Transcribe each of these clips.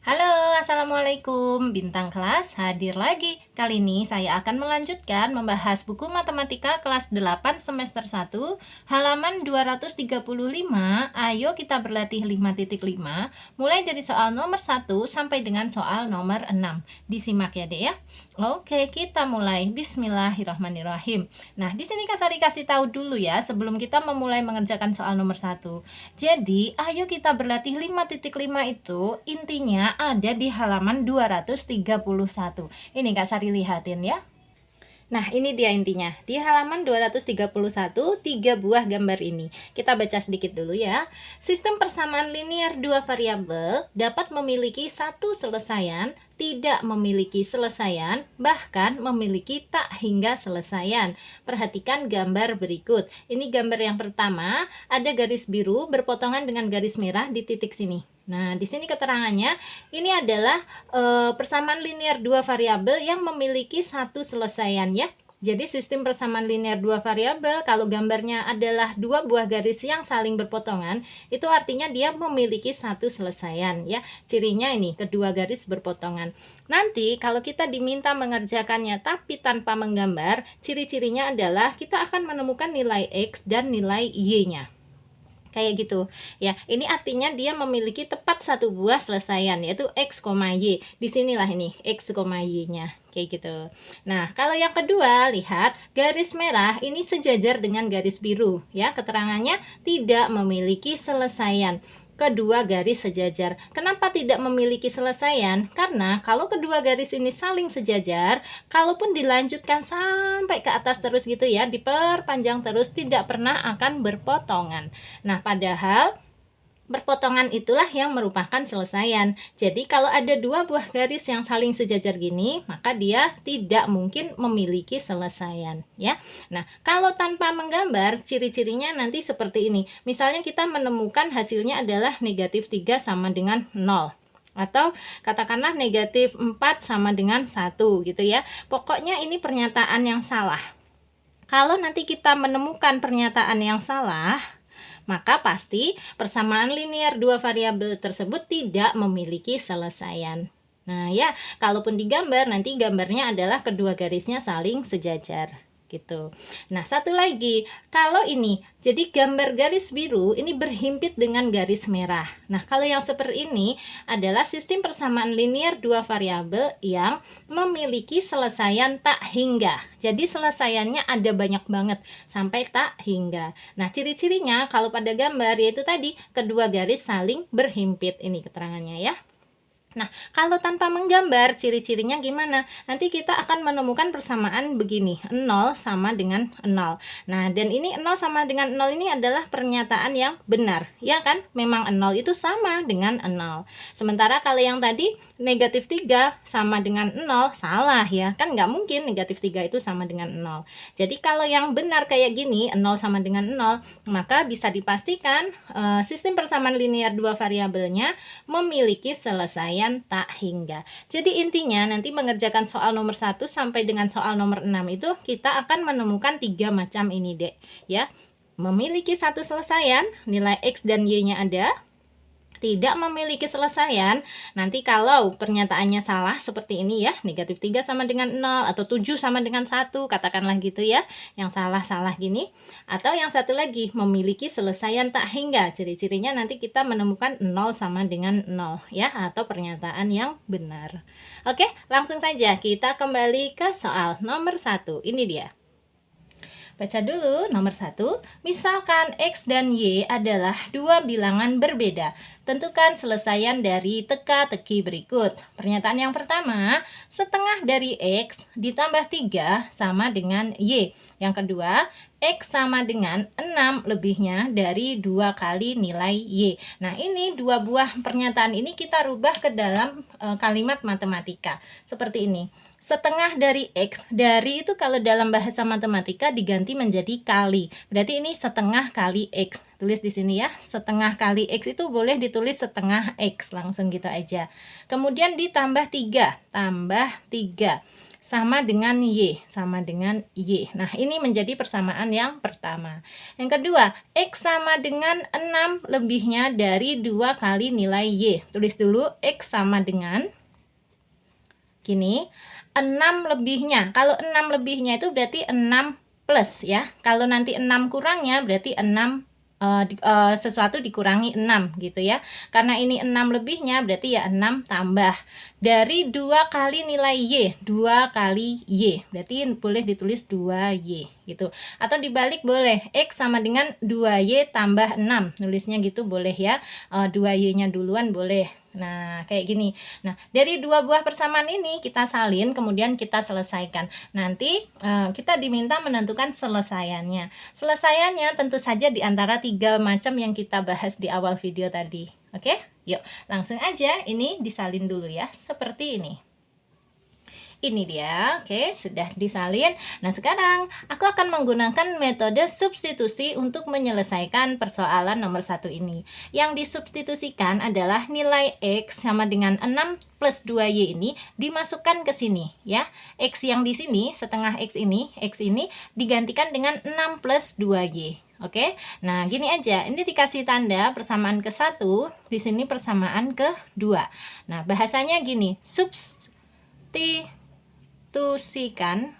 Halo, Assalamualaikum. Bintang kelas hadir lagi. Kali ini saya akan melanjutkan membahas buku matematika kelas 8 semester 1, halaman 235. Ayo kita berlatih 5.5, mulai dari soal nomor 1 sampai dengan soal nomor 6. Disimak ya, Dek ya. Oke, kita mulai. Bismillahirrahmanirrahim. Nah, di sini Kak Sari kasih tahu dulu ya sebelum kita memulai mengerjakan soal nomor 1. Jadi, ayo kita berlatih 5.5 itu intinya ada di halaman 231. Ini Kak Sari lihatin ya. Nah, ini dia intinya. Di halaman 231, 3 buah gambar ini. Kita baca sedikit dulu ya. Sistem persamaan linear 2 variabel dapat memiliki satu selesaian, tidak memiliki selesaian, bahkan memiliki tak hingga selesaian. Perhatikan gambar berikut. Ini gambar yang pertama, ada garis biru berpotongan dengan garis merah di titik sini. Nah, di sini keterangannya, ini adalah persamaan linear 2 variabel yang memiliki satu selesaian ya. Jadi sistem persamaan linear 2 variabel, kalau gambarnya adalah 2 buah garis yang saling berpotongan, itu artinya dia memiliki satu selesaian ya. Cirinya ini, kedua garis berpotongan. Nanti kalau kita diminta mengerjakannya tapi tanpa menggambar, ciri-cirinya adalah kita akan menemukan nilai X dan nilai Y-nya. Kayak gitu ya. Ini artinya dia memiliki tepat satu buah selesaian, yaitu X, Y. Disinilah ini X, Y nya kayak gitu. Nah, kalau yang kedua, lihat garis merah ini sejajar dengan garis biru ya. Keterangannya tidak memiliki selesaian. Kedua garis sejajar. Kenapa tidak memiliki selesaian? Karena kalau kedua garis ini saling sejajar, kalaupun dilanjutkan sampai ke atas terus gitu ya, diperpanjang terus, tidak pernah akan berpotongan. Nah, padahal berpotongan itulah yang merupakan selesaian. Jadi kalau ada dua buah garis yang saling sejajar gini, maka dia tidak mungkin memiliki selesaian ya. Nah, kalau tanpa menggambar, ciri-cirinya nanti seperti ini. Misalnya kita menemukan hasilnya adalah negatif 3 sama dengan 0. Atau katakanlah negatif 4 sama dengan 1 gitu ya. Pokoknya ini pernyataan yang salah. Kalau nanti kita menemukan pernyataan yang salah, maka pasti persamaan linear 2 variabel tersebut tidak memiliki selesaian. Nah ya, kalaupun digambar, nanti gambarnya adalah kedua garisnya saling sejajar gitu. Nah, satu lagi, kalau ini jadi gambar garis biru ini berhimpit dengan garis merah. Nah, kalau yang seperti ini adalah sistem persamaan linear 2 variabel yang memiliki selesaian tak hingga. Jadi selesaiannya ada banyak banget sampai tak hingga. Nah, ciri-cirinya kalau pada gambar yaitu tadi kedua garis saling berhimpit. Ini keterangannya ya. Nah, kalau tanpa menggambar, ciri-cirinya gimana? Nanti kita akan menemukan persamaan begini, 0 sama dengan 0. Nah, dan ini 0 sama dengan 0 ini adalah pernyataan yang benar, ya kan? Memang 0 itu sama dengan 0. Sementara kalau yang tadi, negatif 3 sama dengan 0, salah ya. Kan nggak mungkin negatif 3 itu sama dengan 0. Jadi kalau yang benar kayak gini, 0 sama dengan 0, maka bisa dipastikan sistem persamaan linear 2 variabelnya memiliki selesaian tak hingga. Jadi intinya nanti mengerjakan soal nomor 1 sampai dengan soal nomor 6 itu kita akan menemukan 3 macam ini, Dek. Ya. Memiliki satu selesaian, nilai X dan Y-nya ada. Tidak memiliki selesaian, nanti kalau pernyataannya salah seperti ini ya, negatif 3 sama dengan 0 atau 7 sama dengan 1, katakanlah gitu ya, yang salah-salah gini. Atau yang satu lagi, memiliki selesaian tak hingga, ciri-cirinya nanti kita menemukan 0 sama dengan 0 ya, atau pernyataan yang benar. Oke, langsung saja kita kembali ke soal nomor 1, ini dia. Baca dulu nomor 1. Misalkan X dan Y adalah dua bilangan berbeda. Tentukan selesaian dari teka-teki berikut. Pernyataan yang pertama, setengah dari X ditambah 3 sama dengan Y. Yang kedua, X sama dengan 6 lebihnya dari 2 kali nilai Y. Nah, ini dua buah pernyataan ini kita rubah ke dalam kalimat matematika. Seperti ini. Setengah dari X, dari itu kalau dalam bahasa matematika diganti menjadi kali. Berarti ini setengah kali X. Tulis di sini ya, setengah kali X itu boleh ditulis setengah X, langsung gitu aja. Kemudian ditambah 3, tambah 3. sama dengan Y, sama dengan Y. Nah, ini menjadi persamaan yang pertama. Yang kedua, X sama dengan 6 lebihnya dari 2 kali nilai Y. Tulis dulu, X sama dengan, gini, 6 lebihnya. Kalau 6 lebihnya itu berarti 6 plus ya. Kalau nanti 6 kurangnya berarti 6 sesuatu dikurangi 6 gitu ya. Karena ini 6 lebihnya berarti ya 6 tambah dari 2 kali nilai Y, 2 kali Y. Berarti boleh ditulis 2Y gitu. Atau dibalik boleh, X sama dengan 2Y tambah 6. Nulisnya gitu boleh ya. 2Y-nya duluan boleh. Nah, kayak gini. Nah, dari dua buah persamaan ini kita salin, kemudian kita selesaikan. Nanti kita diminta menentukan selesaiannya. Selesaiannya tentu saja di antara 3 macam yang kita bahas di awal video tadi. Oke? Yuk, langsung aja ini disalin dulu ya, seperti ini. Ini dia, oke, sudah disalin. Nah, sekarang aku akan menggunakan metode substitusi untuk menyelesaikan persoalan nomor 1 ini. Yang disubstitusikan adalah nilai X sama dengan 6 plus 2Y ini dimasukkan ke sini ya. X yang di sini, setengah X ini digantikan dengan 6 plus 2Y. Oke, nah gini aja, ini dikasih tanda persamaan ke 1, di sini persamaan ke 2. Nah, bahasanya gini, substitusikan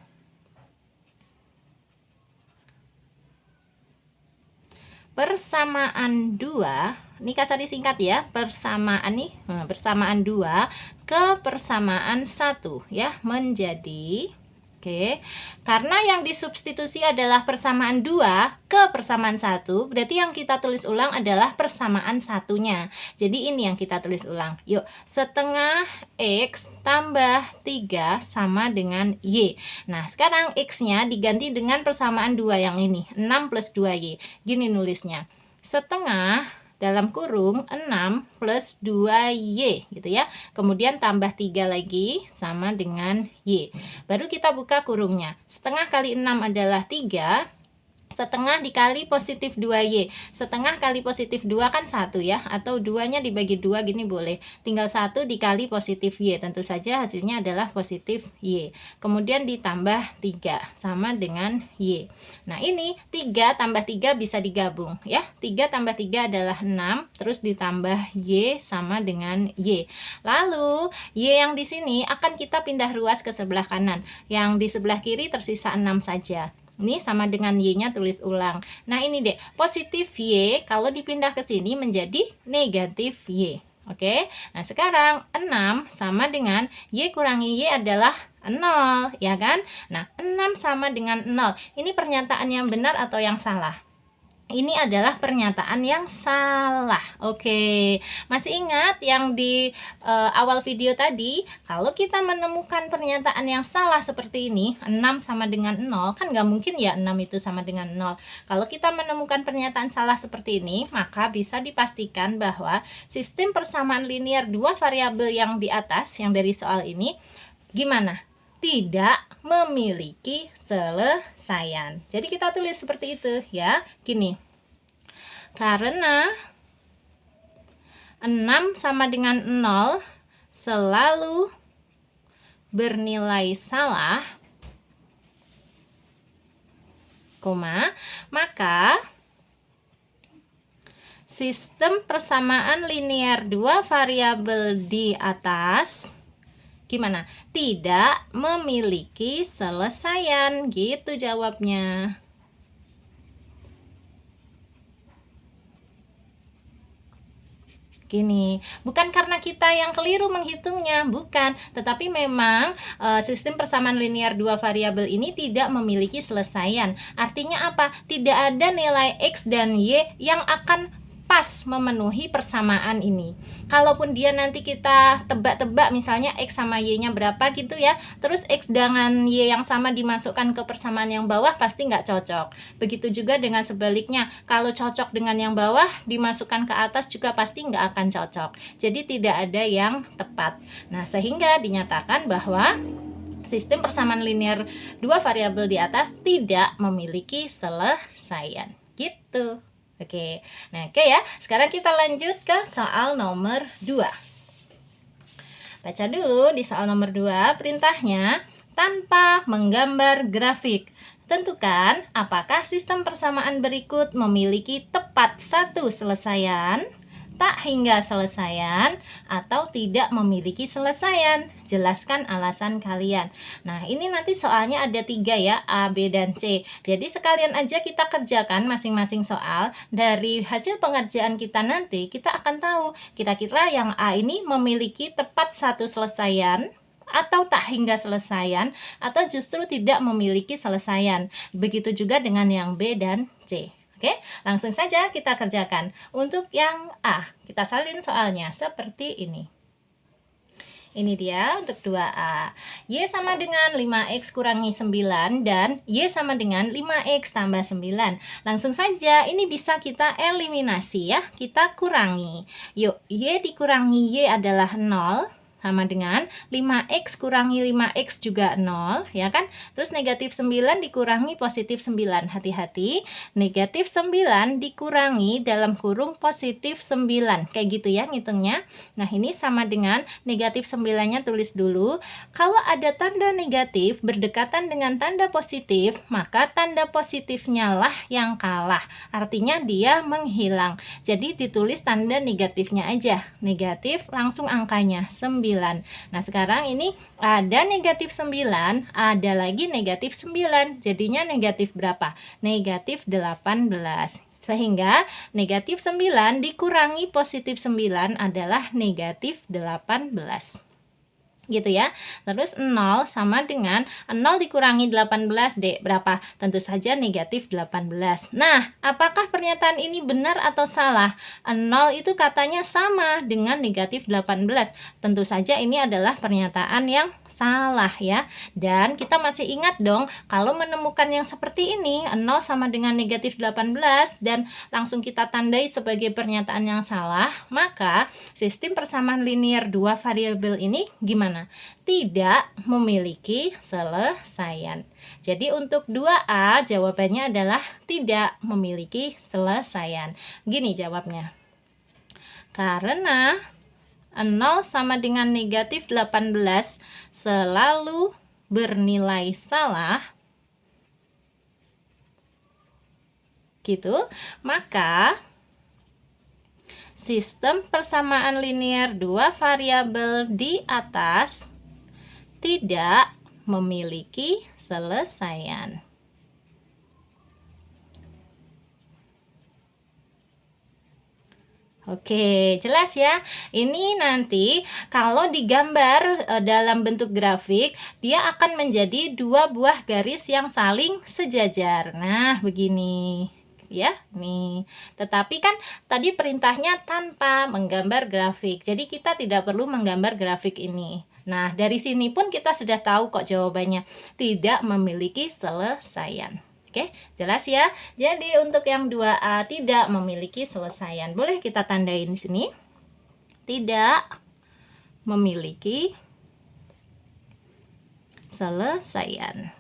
persamaan 2, ini kasar disingkat ya, persamaan nih, persamaan 2 ke persamaan 1 ya, menjadi, oke, karena yang disubstitusi adalah persamaan 2 ke persamaan 1, berarti yang kita tulis ulang adalah persamaan satunya. Jadi ini yang kita tulis ulang. Yuk, setengah X tambah 3 sama dengan Y. Nah, sekarang X-nya diganti dengan persamaan 2 yang ini, 6 plus 2Y. Gini nulisnya, setengah dalam kurung 6 plus 2Y gitu ya. Kemudian tambah 3 lagi sama dengan Y. Baru kita buka kurungnya. Setengah kali 6 adalah 3. Setengah dikali positif 2Y. Setengah kali positif 2 kan 1 ya. Atau 2-nya dibagi 2 gini boleh. Tinggal 1 dikali positif Y. Tentu saja hasilnya adalah positif Y. Kemudian ditambah 3 sama dengan Y. Nah, ini 3 tambah 3 bisa digabung ya. 3 tambah 3 adalah 6. Terus ditambah Y sama dengan Y. Lalu Y yang di sini akan kita pindah ruas ke sebelah kanan. Yang di sebelah kiri tersisa 6 saja. Ini sama dengan Y-nya tulis ulang. Nah, ini deh, positif Y kalau dipindah ke sini menjadi negatif Y. Oke, nah sekarang 6 sama dengan Y kurangi Y adalah 0, ya kan? Nah, 6 sama dengan 0. Ini pernyataan yang benar atau yang salah? Ini adalah pernyataan yang salah. Oke, masih ingat yang di awal video tadi? Kalau kita menemukan pernyataan yang salah seperti ini, 6 sama dengan 0, kan nggak mungkin ya 6 itu sama dengan 0. Kalau kita menemukan pernyataan salah seperti ini, maka bisa dipastikan bahwa sistem persamaan linear dua variabel yang di atas, yang dari soal ini, gimana? Tidak memiliki selesaian. Jadi kita tulis seperti itu ya. Gini. Karena 6 sama dengan 0 selalu bernilai salah, maka sistem persamaan linear dua variabel di atas gimana? Tidak memiliki selesaian, gitu jawabnya. Gini, bukan karena kita yang keliru menghitungnya, bukan, tetapi memang sistem persamaan linear dua variabel ini tidak memiliki selesaian. Artinya apa? Tidak ada nilai X dan Y yang akan pas memenuhi persamaan ini. Kalaupun dia nanti kita tebak-tebak misalnya X sama Y-nya berapa gitu ya, terus X dengan Y yang sama dimasukkan ke persamaan yang bawah, pasti nggak cocok. Begitu juga dengan sebaliknya, kalau cocok dengan yang bawah dimasukkan ke atas juga pasti nggak akan cocok. Jadi tidak ada yang tepat. Nah, sehingga dinyatakan bahwa sistem persamaan linear dua variabel di atas tidak memiliki selesaian. Gitu. Oke, nah oke ya, sekarang kita lanjut ke soal nomor 2. Baca dulu di soal nomor 2, perintahnya tanpa menggambar grafik. Tentukan apakah sistem persamaan berikut memiliki tepat satu selesaian, tak hingga selesaian, atau tidak memiliki selesaian. Jelaskan alasan kalian. Nah, ini nanti soalnya ada 3 ya, A, B, dan C. Jadi sekalian aja kita kerjakan masing-masing soal. Dari hasil pengerjaan kita nanti, kita akan tahu kira-kira yang A ini memiliki tepat satu selesaian, atau tak hingga selesaian, atau justru tidak memiliki selesaian. Begitu juga dengan yang B dan C. Oke, langsung saja kita kerjakan. Untuk yang A, kita salin soalnya seperti ini. Ini dia untuk 2A. Y sama dengan 5X kurangi 9 dan Y sama dengan 5X tambah 9. Langsung saja ini bisa kita eliminasi ya. Kita kurangi. Yuk, Y dikurangi Y adalah 0. Sama dengan 5X kurangi 5X juga 0, ya kan? Terus negatif 9 dikurangi positif 9. Hati-hati, negatif 9 dikurangi dalam kurung positif 9. Kayak gitu ya ngitungnya. Nah, ini sama dengan negatif 9-nya tulis dulu. Kalau ada tanda negatif berdekatan dengan tanda positif, maka tanda positifnya lah yang kalah. Artinya dia menghilang. Jadi ditulis tanda negatifnya aja. Negatif langsung angkanya 9. Nah, sekarang ini ada negatif 9, ada lagi negatif 9. Jadinya negatif berapa? Negatif 18. Sehingga negatif 9 dikurangi positif 9 adalah negatif 18. Gitu ya. Terus 0 sama dengan 0 dikurangi 18, Dek, berapa? Tentu saja negatif 18. Nah, apakah pernyataan ini benar atau salah? 0 itu katanya sama dengan negatif 18. Tentu saja ini adalah pernyataan yang salah ya. Dan kita masih ingat dong, kalau menemukan yang seperti ini, 0 sama dengan negatif 18 dan langsung kita tandai sebagai pernyataan yang salah, maka sistem persamaan linear dua variabel ini gimana? Tidak memiliki selesaian. Jadi untuk 2A jawabannya adalah tidak memiliki selesaian. Gini jawabnya. Karena 0 sama dengan negatif 18 selalu bernilai salah, gitu, maka sistem persamaan linear dua variabel di atas tidak memiliki selesaian. Oke, jelas ya. Ini nanti kalau digambar dalam bentuk grafik, dia akan menjadi dua buah garis yang saling sejajar. Nah, begini. Ya, nih. Tetapi kan tadi perintahnya tanpa menggambar grafik. Jadi kita tidak perlu menggambar grafik ini. Nah, dari sini pun kita sudah tahu kok jawabannya. Tidak memiliki selesaian. Oke, jelas ya. Jadi untuk yang 2A tidak memiliki selesaian. Boleh kita tandain di sini. Tidak memiliki selesaian.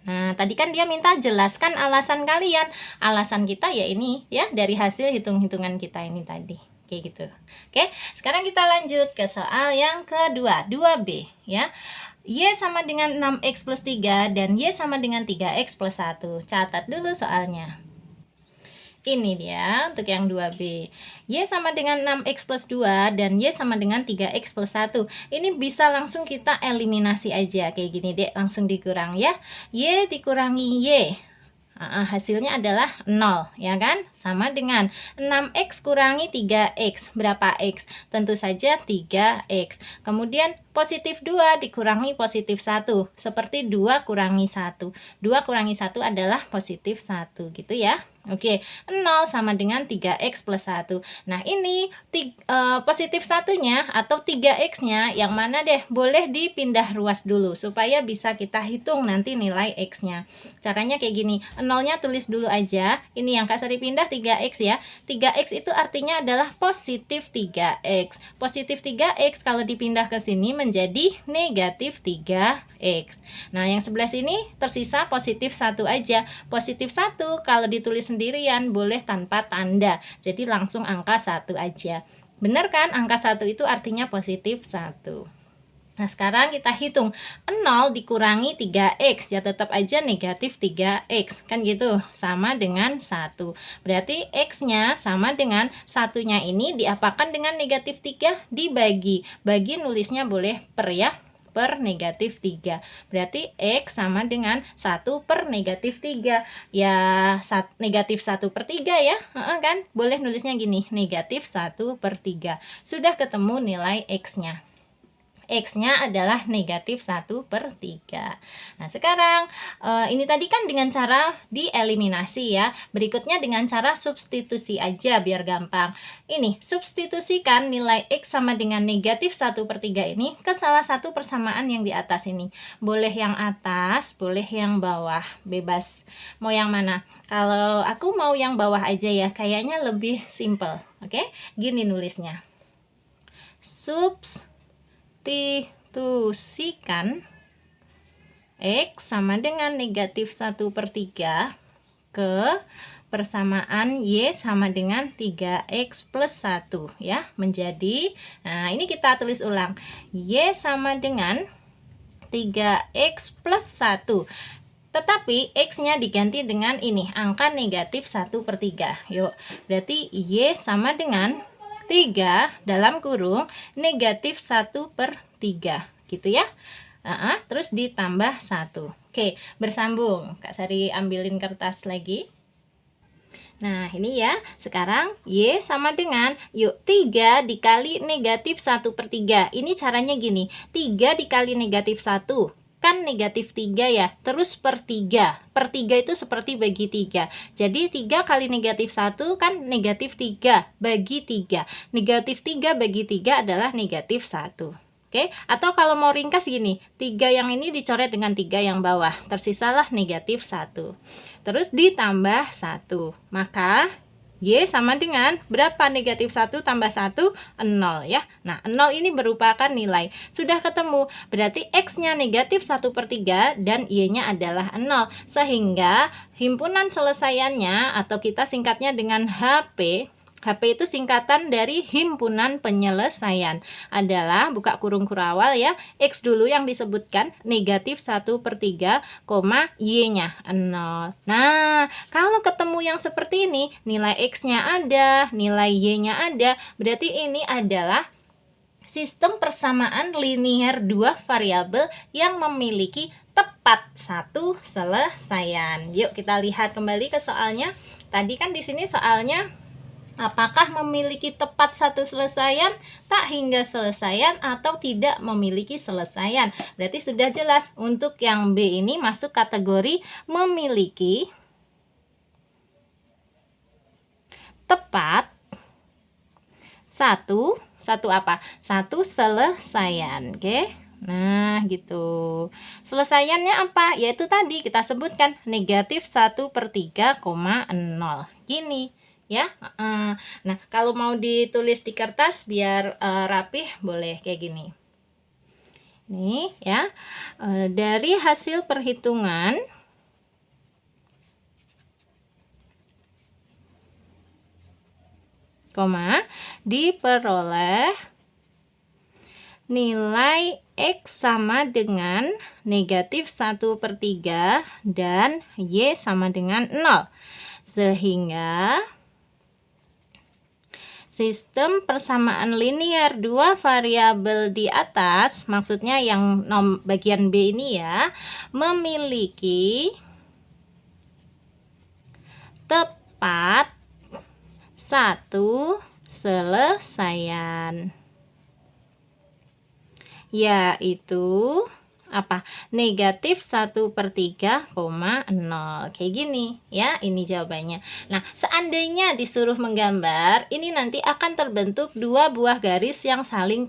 Nah, tadi kan dia minta jelaskan alasan kalian. Alasan kita ya ini ya, dari hasil hitung-hitungan kita ini tadi. Kayak gitu. Oke, sekarang kita lanjut ke soal yang kedua, 2B ya. Y sama dengan 6X plus 3 dan Y sama dengan 3X plus 1. Catat dulu soalnya. Ini dia untuk yang 2B. Y sama dengan 6X plus 2 dan Y sama dengan 3X plus 1. Ini bisa langsung kita eliminasi aja. Kayak gini deh, langsung dikurang ya. Y dikurangi Y. Hasilnya adalah 0, ya kan? Sama dengan 6X kurangi 3X. Berapa X? Tentu saja 3X. Kemudian positif 2 dikurangi positif 1. Seperti 2 kurangi 1. 2 kurangi 1 adalah positif 1, gitu ya. Oke, 0 sama dengan 3X plus 1. Nah, ini positif 1-nya atau 3X-nya yang mana deh? Boleh dipindah ruas dulu supaya bisa kita hitung nanti nilai X-nya. Caranya kayak gini, 0-nya tulis dulu aja. Ini yang kasar dipindah 3X ya. 3X itu artinya adalah positif 3X. Positif 3X kalau dipindah ke sini menjadi negatif 3X. Nah, yang sebelah sini tersisa positif 1 aja. Positif 1 kalau ditulis sendirian boleh tanpa tanda. Jadi langsung angka 1 aja. Benar kan? Angka 1 itu artinya positif 1. Nah, sekarang kita hitung 0 dikurangi 3x, ya tetap aja negatif 3x, kan gitu, sama dengan 1. Berarti x-nya sama dengan satunya ini diapakan dengan negatif 3? Dibagi. Bagi nulisnya boleh per ya, per negatif 3. Berarti x sama dengan 1 per negatif 3. Ya, negatif 1 per 3 ya, kan? Boleh nulisnya gini, negatif 1 per 3. Sudah ketemu nilai x-nya. X-nya adalah negatif 1 per 3. Nah, sekarang ini tadi kan dengan cara dieliminasi ya. Berikutnya dengan cara substitusi aja biar gampang. Ini, substitusikan nilai X sama dengan negatif 1 per 3 ini ke salah satu persamaan yang di atas ini. Boleh yang atas, boleh yang bawah, bebas. Mau yang mana? Kalau aku mau yang bawah aja ya, kayaknya lebih simple. Oke, gini nulisnya. Substitusikan X sama dengan negatif 1 per 3 ke persamaan Y sama dengan 3X plus 1 ya, menjadi, nah ini kita tulis ulang, Y sama dengan 3X plus 1. Tetapi X-nya diganti dengan ini, angka negatif 1 per 3. Yuk, berarti Y sama dengan 3 dalam kurung negatif 1 per 3 gitu ya. Terus ditambah 1. Oke, bersambung. Kak Sari ambilin kertas lagi. Nah, ini ya. Sekarang Y sama dengan, yuk, 3 dikali negatif 1 per 3. Ini caranya gini, 3 dikali negatif 1 kan negatif 3 ya, terus per 3. Per 3 itu seperti bagi 3. Jadi 3 kali negatif 1 kan negatif 3 bagi 3. Negatif 3 bagi 3 adalah negatif 1. Oke, atau kalau mau ringkas gini, 3 yang ini dicoret dengan 3 yang bawah, tersisalah negatif 1. Terus ditambah 1. Maka Y sama dengan berapa? Negatif 1 tambah 1, 0 ya. Nah, 0 ini merupakan nilai. Sudah ketemu, berarti X-nya negatif 1 per 3 dan Y-nya adalah 0. Sehingga himpunan selesaiannya, atau kita singkatnya dengan HP, HP itu singkatan dari himpunan penyelesaian, adalah, buka kurung kurawal ya, X dulu yang disebutkan, negatif 1 per 3, Y-nya 0. Nah, kalau ketemu yang seperti ini, nilai X-nya ada, nilai Y-nya ada, berarti ini adalah sistem persamaan linier dua variabel yang memiliki tepat satu selesaian. Yuk kita lihat kembali ke soalnya. Tadi kan di sini soalnya apakah memiliki tepat satu selesaian, tak hingga selesaian, atau tidak memiliki selesaian. Berarti sudah jelas untuk yang B ini masuk kategori memiliki tepat satu apa? Satu selesaian. Oke. Nah, gitu. Selesaiannya apa? Yaitu tadi kita sebutkan negatif 1 per 3, 0. Gini ya. Nah, kalau mau ditulis di kertas biar rapih, boleh kayak gini. Nih ya, dari hasil perhitungan diperoleh nilai X sama dengan negatif 1 per 3 dan Y sama dengan 0. Sehingga sistem persamaan linier dua variabel di atas, maksudnya yang bagian B ini ya, memiliki tepat satu selesaian, yaitu apa? Negatif 1 per 3, 0. Kayak gini ya, ini jawabannya. Nah, seandainya disuruh menggambar, ini nanti akan terbentuk dua buah garis yang saling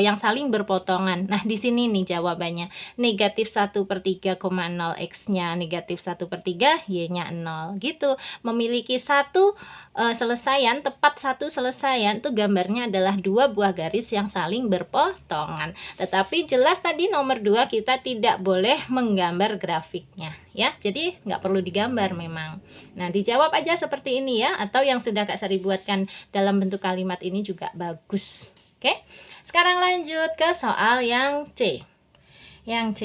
yang saling berpotongan. Nah, di sini nih jawabannya. Negatif 1 per 3, 0, X-nya negatif 1 per 3, Y-nya 0. Gitu. Memiliki satu selesaian, tepat satu selesaian, itu gambarnya adalah dua buah garis yang saling berpotongan. Tetapi jelas tadi nomor 2 kita tidak boleh menggambar grafiknya ya, jadi nggak perlu digambar memang. Nah, dijawab aja seperti ini ya, atau yang sudah Kak Sari buatkan dalam bentuk kalimat ini juga bagus. Oke, sekarang lanjut ke soal yang C. Yang C,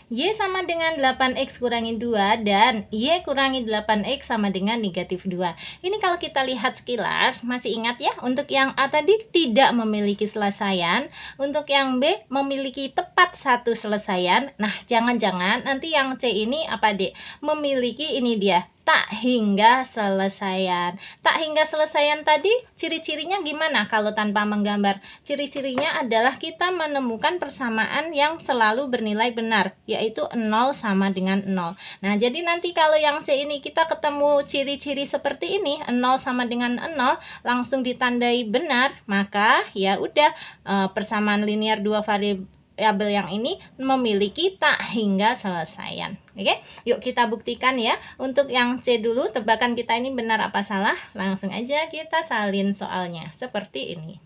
Y sama dengan 8X kurangi 2 dan Y kurangi 8X sama dengan negatif 2. Ini kalau kita lihat sekilas, masih ingat ya, untuk yang A tadi tidak memiliki selesaian, untuk yang B memiliki tepat satu selesaian. Nah, jangan-jangan nanti yang C ini apa, Dek? Memiliki ini dia, tak hingga selesaian. Tak hingga selesaian tadi ciri-cirinya gimana kalau tanpa menggambar? Ciri-cirinya adalah kita menemukan persamaan yang selalu bernilai benar, yaitu 0 sama dengan 0. Nah, jadi nanti kalau yang C ini kita ketemu ciri-ciri seperti ini, 0 sama dengan 0, langsung ditandai benar, maka ya udah, persamaan linear dua variabel yang ini memiliki tak hingga selesaian. Oke, yuk kita buktikan ya. Untuk yang C dulu, tebakan kita ini benar apa salah? Langsung aja kita salin soalnya seperti ini.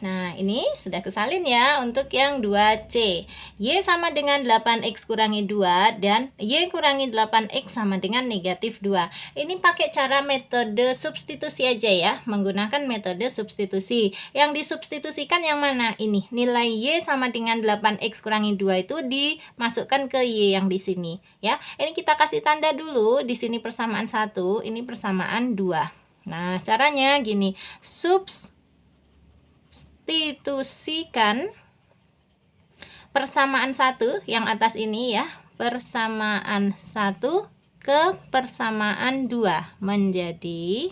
Nah, ini sudah kesalin ya untuk yang 2C. Y sama dengan 8X kurangi 2 dan Y kurangi 8X sama dengan negatif 2. Ini pakai cara metode substitusi aja ya, menggunakan metode substitusi. Yang disubstitusikan yang mana? Ini, nilai Y sama dengan 8X kurangi 2 itu dimasukkan ke Y yang di sini ya. Ini kita kasih tanda dulu, di sini persamaan 1, ini persamaan 2. Nah, substitusikan persamaan 1 yang atas ini ya, persamaan 1 ke persamaan 2 menjadi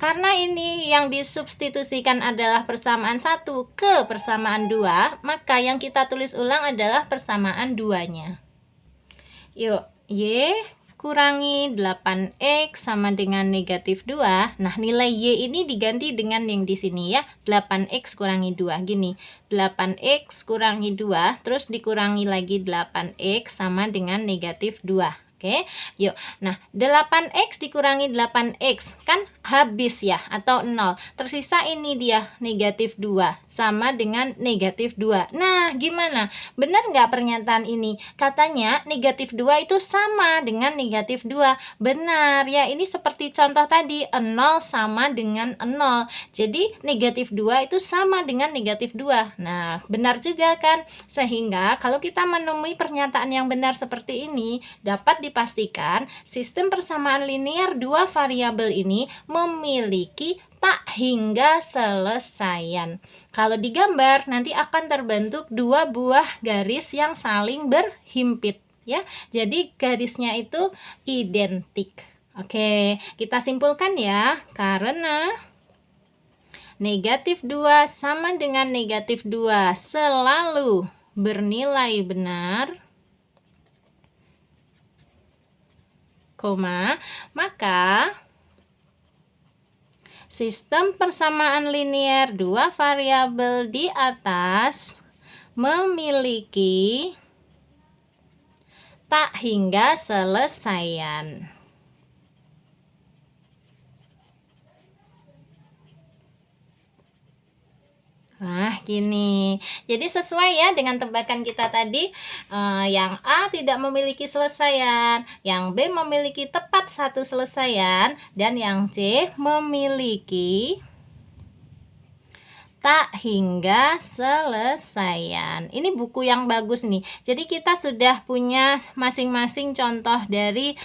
karena ini yang disubstitusikan adalah persamaan 1 ke persamaan 2, maka yang kita tulis ulang adalah persamaan 2-nya. Yuk, Y kurangi 8X sama dengan negatif 2. Nah, nilai Y ini diganti dengan yang di sini ya, 8X kurangi 2. Gini, 8X kurangi 2, terus dikurangi lagi 8X sama dengan negatif 2. Oke, yuk. Nah, 8X dikurangi 8X kan habis ya, atau 0. Tersisa ini dia, negatif 2 sama dengan negatif 2. Nah, gimana? Benar nggak pernyataan ini? Katanya negatif 2 itu sama dengan negatif 2. Benar ya, ini seperti contoh tadi, 0 sama dengan 0. Jadi, negatif 2 itu sama dengan negatif 2. Nah, benar juga kan? Sehingga kalau kita menemui pernyataan yang benar seperti ini, dapat dipastikan sistem persamaan linear dua variabel ini memiliki tak hingga selesaian. Kalau digambar nanti akan terbentuk dua buah garis yang saling berhimpit ya. Jadi garisnya itu identik. Oke, kita simpulkan ya. Karena negatif 2 sama dengan negatif 2 selalu bernilai benar, maka sistem persamaan linear dua variabel di atas memiliki tak hingga selesaian. Nah, gini. Jadi sesuai ya dengan tebakan kita tadi, yang A tidak memiliki selesaian, yang B memiliki tepat satu selesaian, dan yang C memiliki tak hingga selesaian. Ini buku yang bagus nih. Jadi kita sudah punya masing-masing contoh dari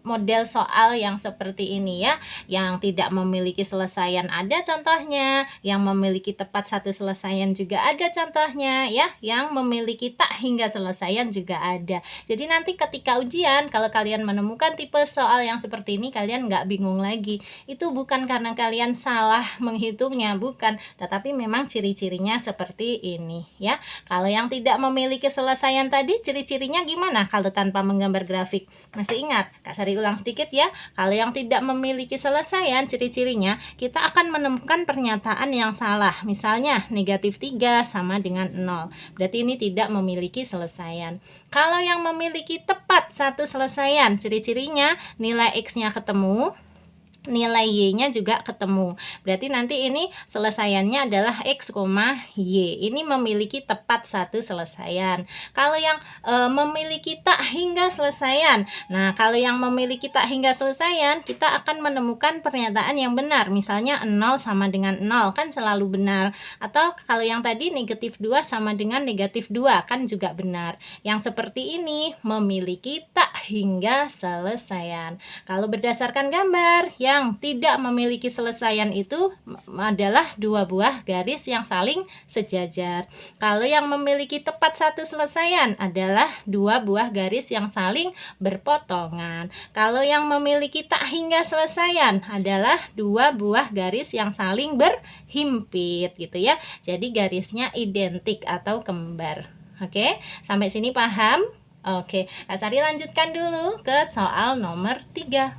model soal yang seperti ini ya, yang tidak memiliki selesaian ada contohnya, yang memiliki tepat satu selesaian juga ada contohnya ya, yang memiliki tak hingga selesaian juga ada. Jadi nanti ketika ujian kalau kalian menemukan tipe soal yang seperti ini, kalian nggak bingung lagi. Itu bukan karena kalian salah menghitungnya, bukan, tetapi memang ciri-cirinya seperti ini ya. Kalau yang tidak memiliki selesaian tadi ciri-cirinya gimana kalau tanpa menggambar grafik? Masih ingat? Kak Sari ulang sedikit ya. Kalau yang tidak memiliki selesaian ciri-cirinya, kita akan menemukan pernyataan yang salah. Misalnya negatif 3 sama dengan 0. Berarti ini tidak memiliki selesaian. Kalau yang memiliki tepat satu selesaian, ciri-cirinya nilai X-nya ketemu, nilai Y-nya juga ketemu. Berarti nanti ini selesaiannya adalah X, Y. Ini memiliki tepat satu selesaian. Kalau yang memiliki tak hingga selesaian. Nah, kalau yang memiliki tak hingga selesaian, kita akan menemukan pernyataan yang benar. Misalnya 0 sama dengan 0 kan selalu benar. Atau kalau yang tadi negatif 2 sama dengan negatif 2 kan juga benar. Yang seperti ini memiliki tak hingga selesaian. Kalau berdasarkan gambar, yang tidak memiliki selesaian itu adalah dua buah garis yang saling sejajar. Kalau yang memiliki tepat satu selesaian adalah dua buah garis yang saling berpotongan. Kalau yang memiliki tak hingga selesaian adalah dua buah garis yang saling berhimpit gitu ya. Jadi garisnya identik atau kembar. Oke, sampai sini paham? Oke, Kak Sari lanjutkan dulu ke soal nomor 3.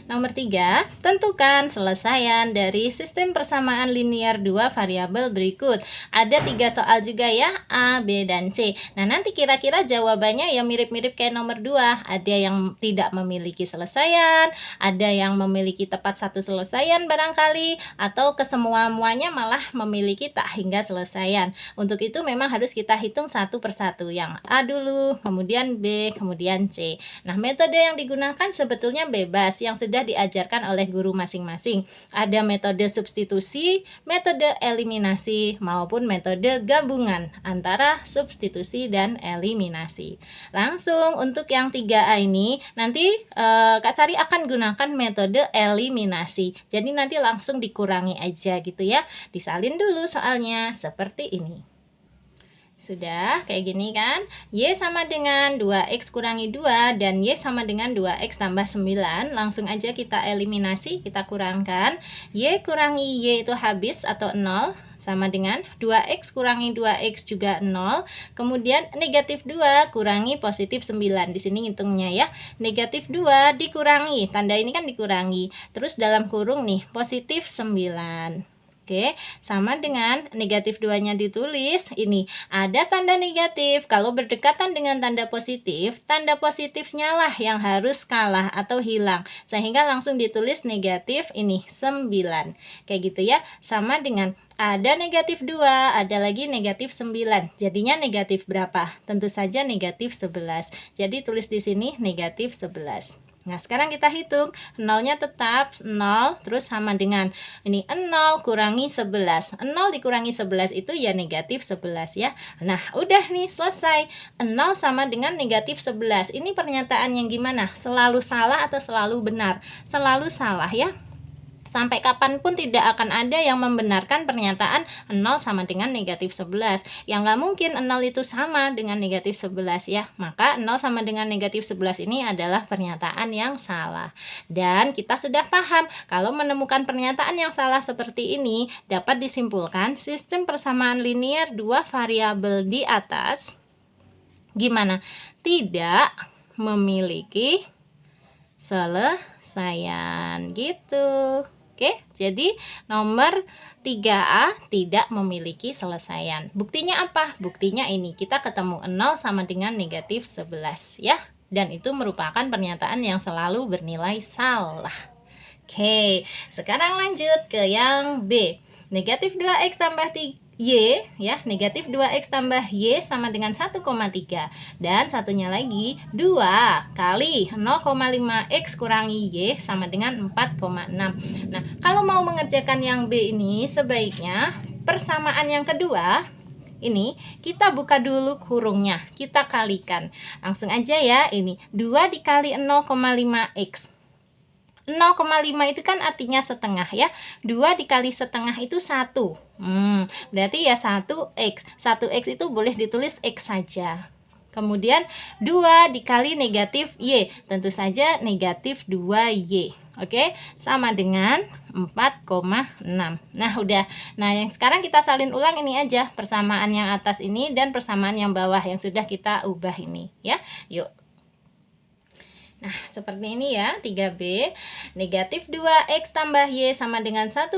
Nomor 3, tentukan selesaian dari sistem persamaan linear dua variabel berikut. Ada 3 soal juga ya, A, B, dan C. Nah, nanti kira-kira jawabannya ya mirip-mirip kayak nomor 2. Ada yang tidak memiliki selesaian, ada yang memiliki tepat satu selesaian barangkali, atau kesemua-muanya malah memiliki tak hingga selesaian. Untuk itu memang harus kita hitung satu persatu. Yang A dulu, kemudian B, kemudian C. Nah, metode yang digunakan sebetulnya bebas, yang sudah diajarkan oleh guru masing-masing. Ada metode substitusi, metode eliminasi, maupun metode gabungan antara substitusi dan eliminasi. Langsung untuk yang 3A ini, nanti Kak Sari akan gunakan metode eliminasi. Jadi nanti langsung dikurangi aja gitu ya. Disalin dulu soalnya seperti ini. Sudah, kayak gini kan? Y sama dengan 2X kurangi 2 dan Y sama dengan 2X tambah 9. Langsung aja kita eliminasi, kita kurangkan. Y kurangi Y itu habis atau 0. Sama dengan 2X kurangi 2X juga 0. Kemudian negatif 2 kurangi positif 9. Di sini ngitungnya ya. Negatif 2 dikurangi. Tanda ini kan dikurangi. Terus dalam kurung nih, positif 9. Oke, sama dengan negatif 2-nya ditulis, ini ada tanda negatif. Kalau berdekatan dengan tanda positifnya lah yang harus kalah atau hilang. Sehingga langsung ditulis negatif ini 9. Kayak gitu ya, sama dengan ada negatif 2, ada lagi negatif 9. Jadinya negatif berapa? Tentu saja negatif 11. Jadi tulis di sini negatif 11. Nah, sekarang kita hitung. 0-nya tetap 0, terus sama dengan ini 0 kurangi 11. 0 dikurangi 11 itu ya negatif 11 ya. Nah, udah nih selesai. 0 sama dengan negatif 11. Ini pernyataan yang gimana? Selalu salah atau selalu benar? Selalu salah ya. Sampai kapanpun tidak akan ada yang membenarkan pernyataan 0 sama dengan negatif 11. Yang nggak mungkin 0 itu sama dengan negatif 11 ya. Maka 0 sama dengan negatif 11 ini adalah pernyataan yang salah. Dan kita sudah paham kalau menemukan pernyataan yang salah seperti ini dapat disimpulkan sistem persamaan linear dua variabel di atas gimana? Tidak memiliki selesaian gitu. Oke, jadi nomor 3A tidak memiliki selesaian. Buktinya apa? Buktinya ini, kita ketemu 0 sama dengan negatif 11 ya. Dan itu merupakan pernyataan yang selalu bernilai salah. Oke, sekarang lanjut ke yang B. Negatif 2X tambah 3 Y ya, negatif 2X tambah Y sama dengan 1,3. Dan satunya lagi 2 kali 0,5X kurangi Y sama dengan 4,6. Nah, kalau mau mengerjakan yang B ini sebaiknya persamaan yang kedua ini kita buka dulu kurungnya, kita kalikan. Langsung aja ya, ini 2 dikali 0,5X. 0,5 itu kan artinya setengah ya. 2 dikali setengah itu 1. Berarti ya 1X. 1X itu boleh ditulis X saja. Kemudian 2 dikali negatif Y. Tentu saja negatif 2Y. Oke, sama dengan 4,6. Nah, udah. Nah, yang sekarang kita salin ulang ini aja. Persamaan yang atas ini dan persamaan yang bawah yang sudah kita ubah ini ya. Yuk. Nah, seperti ini ya, 3B. Negatif 2X tambah Y sama dengan 1,3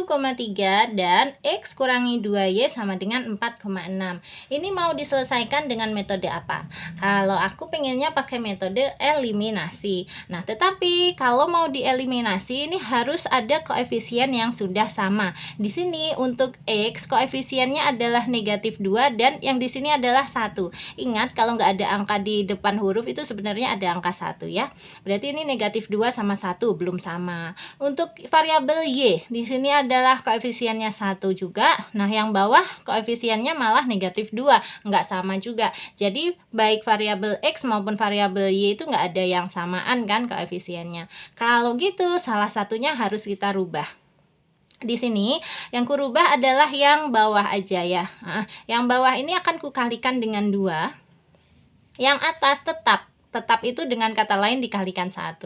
dan X kurangi 2Y sama dengan 4,6. Ini mau diselesaikan dengan metode apa? Kalau aku pengennya pakai metode eliminasi. Nah, tetapi kalau mau dieliminasi ini harus ada koefisien yang sudah sama. Di sini untuk X koefisiennya adalah negatif 2 dan yang di sini adalah 1. Ingat, kalau nggak ada angka di depan huruf itu sebenarnya ada angka 1 ya. Berarti ini negatif 2 sama 1 belum sama. Untuk variabel Y, di sini adalah koefisiennya 1 juga. Nah, yang bawah koefisiennya malah negatif 2, nggak sama juga. Jadi, baik variabel X maupun variabel Y itu nggak ada yang samaan kan koefisiennya. Kalau gitu, salah satunya harus kita rubah. Di sini yang kurubah adalah yang bawah aja ya. Nah, yang bawah ini akan kukalikan dengan 2. Yang atas tetap itu dengan kata lain dikalikan 1.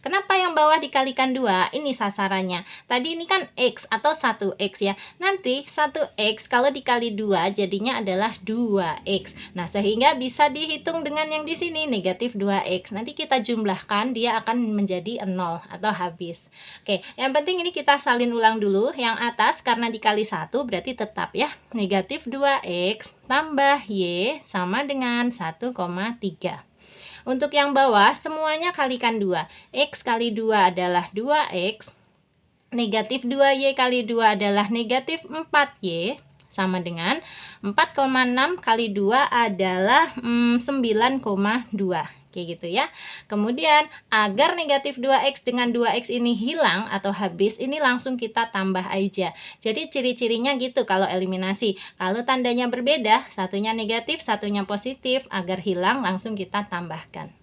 Kenapa yang bawah dikalikan 2? Ini sasarannya. Tadi ini kan X atau 1X ya. Nanti 1X kalau dikali 2 jadinya adalah 2X. Nah, sehingga bisa dihitung dengan yang di sini negatif 2X. Nanti kita jumlahkan dia akan menjadi 0 atau habis. Oke, yang penting ini kita salin ulang dulu. Yang atas karena dikali 1 berarti tetap ya. Negatif 2X tambah Y sama dengan 1,3. Untuk yang bawah semuanya kalikan 2. X kali 2 adalah 2X. Negatif 2Y kali 2 adalah negatif 4Y. Sama dengan 4,6 kali 2 adalah 9,2. Kayak gitu ya. Kemudian agar negatif 2X dengan 2X ini hilang atau habis, ini langsung kita tambah aja. Jadi ciri-cirinya gitu kalau eliminasi. Kalau tandanya berbeda, satunya negatif, satunya positif, agar hilang langsung kita tambahkan.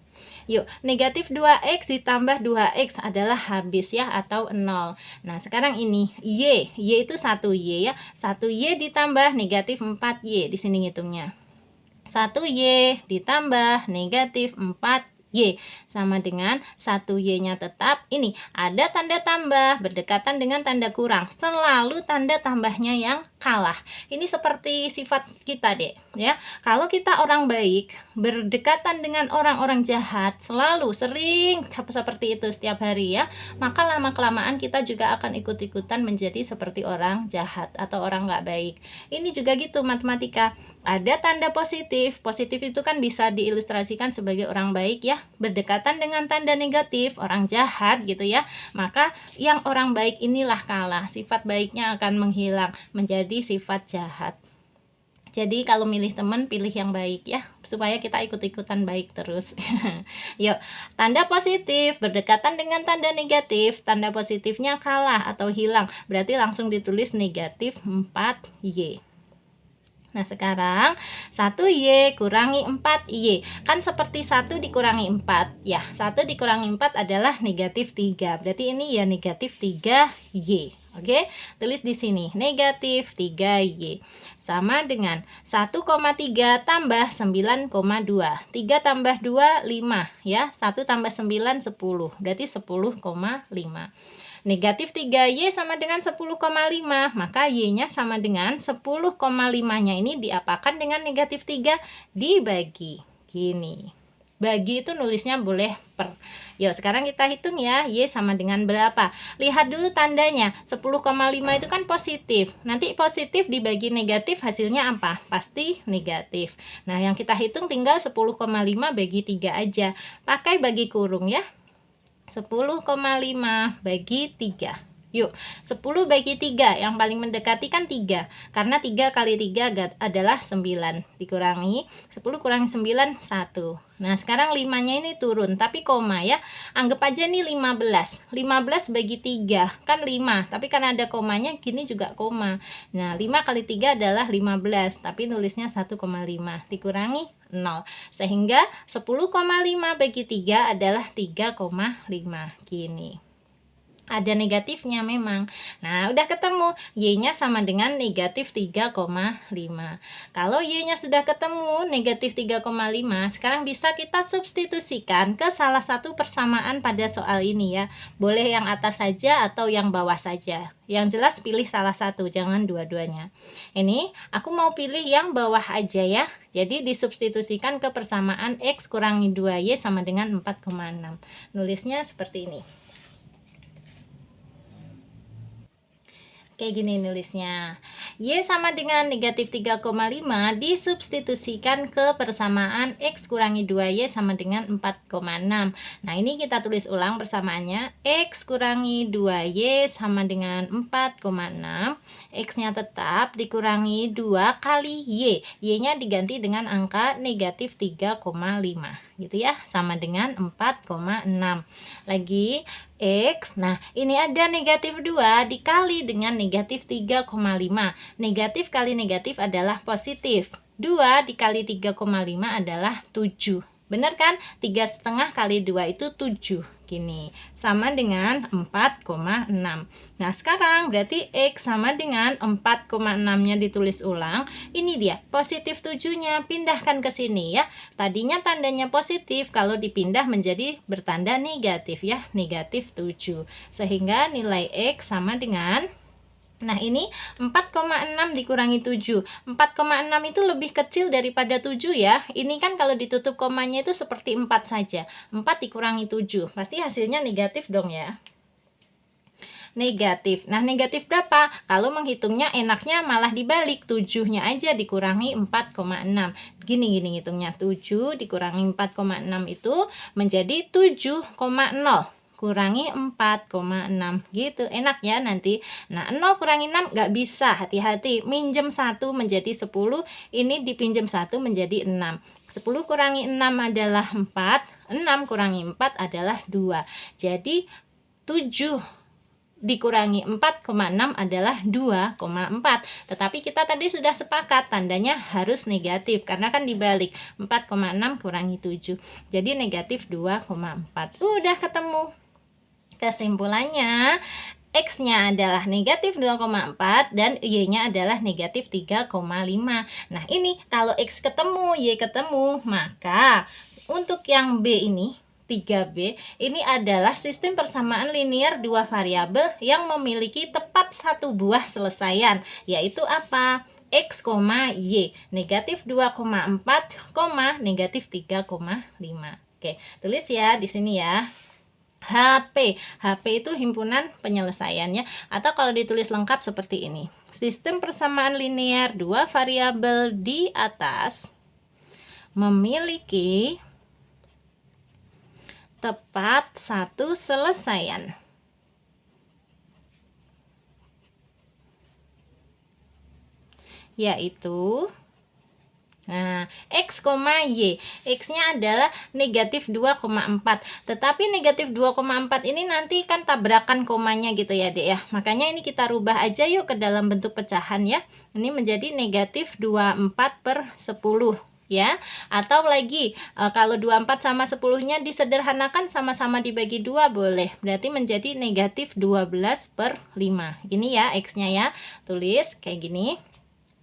Yuk, negatif 2X ditambah 2X adalah habis ya atau 0. Nah, sekarang ini Y itu 1Y ya. 1Y ditambah negatif 4Y. Di sini ngitungnya. 1Y ditambah negatif 4Y sama dengan 1Y-nya tetap. Ini ada tanda tambah berdekatan dengan tanda kurang. Selalu tanda tambahnya yang kalah. Ini seperti sifat kita deh ya. Kalau kita orang baik berdekatan dengan orang-orang jahat, selalu sering seperti itu setiap hari ya, maka lama-kelamaan kita juga akan ikut-ikutan menjadi seperti orang jahat atau orang nggak baik. Ini juga gitu matematika. Ada tanda positif. Positif itu kan bisa diilustrasikan sebagai orang baik ya. Berdekatan dengan tanda negatif, orang jahat gitu ya. Maka yang orang baik inilah kalah. Sifat baiknya akan menghilang menjadi sifat jahat. Jadi kalau milih teman, pilih yang baik ya, supaya kita ikut-ikutan baik terus. Yuk, tanda positif berdekatan dengan tanda negatif, tanda positifnya kalah atau hilang, berarti langsung ditulis negatif 4Y. Nah, sekarang 1Y kurangi 4Y. Kan seperti 1 dikurangi 4. Ya, 1 dikurangi 4 adalah negatif 3. Berarti ini ya negatif 3Y. Oke, tulis di sini negatif 3Y. Sama dengan 1,3 tambah 9,2. 3 tambah 2, 5. Ya, 1 tambah 9, 10. Berarti 10,5. Negatif 3Y sama dengan 10,5, maka Y-nya sama dengan 10,5-nya ini diapakan dengan negatif 3? Dibagi. Gini. Bagi itu nulisnya boleh per. Yuk, sekarang kita hitung ya, Y sama dengan berapa? Lihat dulu tandanya, 10,5 itu kan positif. Nanti positif dibagi negatif hasilnya apa? Pasti negatif. Nah, yang kita hitung tinggal 10,5 bagi 3 aja. Pakai bagi kurung ya. 10,5 bagi 3. Yuk, 10 bagi 3, yang paling mendekati kan 3. Karena 3 kali 3 adalah 9. Dikurangi, 10 kurangi 9, 1. Nah, sekarang 5-nya ini turun, tapi koma ya. Anggap aja nih 15. 15 bagi 3, kan 5. Tapi karena ada komanya, gini juga koma. Nah, 5 kali 3 adalah 15, tapi nulisnya 1,5. Dikurangi 0. Sehingga 10,5 bagi 3 adalah 3,5. Gini. ada negatifnya memang. Nah, udah ketemu, Y-nya sama dengan negatif 3,5. Kalau Y-nya sudah ketemu, negatif 3,5, sekarang bisa kita substitusikan ke salah satu persamaan pada soal ini ya. Boleh yang atas saja atau yang bawah saja. Yang jelas pilih salah satu, jangan dua-duanya. Ini, aku mau pilih yang bawah aja ya. Jadi disubstitusikan ke persamaan X kurangi 2Y sama dengan 4,6. Nulisnya seperti ini. Kayak gini nulisnya. Y sama dengan negatif 3,5 disubstitusikan ke persamaan X kurangi 2Y sama dengan 4,6. Nah, ini kita tulis ulang persamaannya. X kurangi 2Y sama dengan 4,6. X-nya tetap dikurangi 2 kali Y. Y-nya diganti dengan angka negatif 3,5. Gitu ya, sama dengan 4,6. Lagi X, nah ini ada negatif 2 dikali dengan negatif 3,5. Negatif kali negatif adalah positif. 2 dikali 3,5 adalah 7. Benar kan? 3,5 kali 2 itu 7. Gini, sama dengan 4,6. Nah, sekarang berarti X sama dengan 4,6-nya ditulis ulang. Ini dia, positif 7-nya. Pindahkan ke sini ya. Tadinya tandanya positif, kalau dipindah menjadi bertanda negatif ya. Negatif 7. Sehingga nilai X sama dengan, nah ini 4,6 dikurangi 7. 4,6 itu lebih kecil daripada 7 ya. Ini kan kalau ditutup komanya itu seperti 4 saja. 4 dikurangi 7. Pasti hasilnya negatif dong ya. Negatif. Nah, negatif berapa? Kalau menghitungnya enaknya malah dibalik. 7-nya aja dikurangi 4,6. Gini hitungnya. 7 dikurangi 4,6 itu menjadi 7,0. Kurangi 4,6 gitu, enak ya nanti. Nah, 0 kurangi 6 nggak bisa, hati-hati. Minjem 1 menjadi 10, ini dipinjem 1 menjadi 6. 10 kurangi 6 adalah 4, 6 kurangi 4 adalah 2. Jadi 7 dikurangi 4,6 adalah 2,4. Tetapi kita tadi sudah sepakat tandanya harus negatif karena kan dibalik. 4,6 kurangi 7. Jadi negatif 2,4. Udah ketemu. Kesimpulannya, X-nya adalah negatif 2,4 dan Y-nya adalah negatif 3,5. Nah, ini kalau X ketemu, Y ketemu, maka untuk yang B ini, 3B, ini adalah sistem persamaan linear dua variabel yang memiliki tepat satu buah selesaian, yaitu apa? X, Y, negatif 2,4, negatif 3,5. Oke, tulis ya di sini ya. HP itu himpunan penyelesaiannya, atau kalau ditulis lengkap seperti ini. Sistem persamaan linear dua variabel di atas memiliki tepat satu selesaian. Yaitu nah, X, Y. X-nya adalah negatif 2,4. Tetapi negatif 2,4 ini nanti kan tabrakan komanya gitu ya, Dek ya. Makanya ini kita rubah aja yuk ke dalam bentuk pecahan ya. Ini menjadi negatif 24/10 ya. Atau lagi kalau 24 sama 10-nya disederhanakan sama-sama dibagi 2 boleh. Berarti menjadi negatif 12/5. Gini ya X-nya ya. Tulis kayak gini.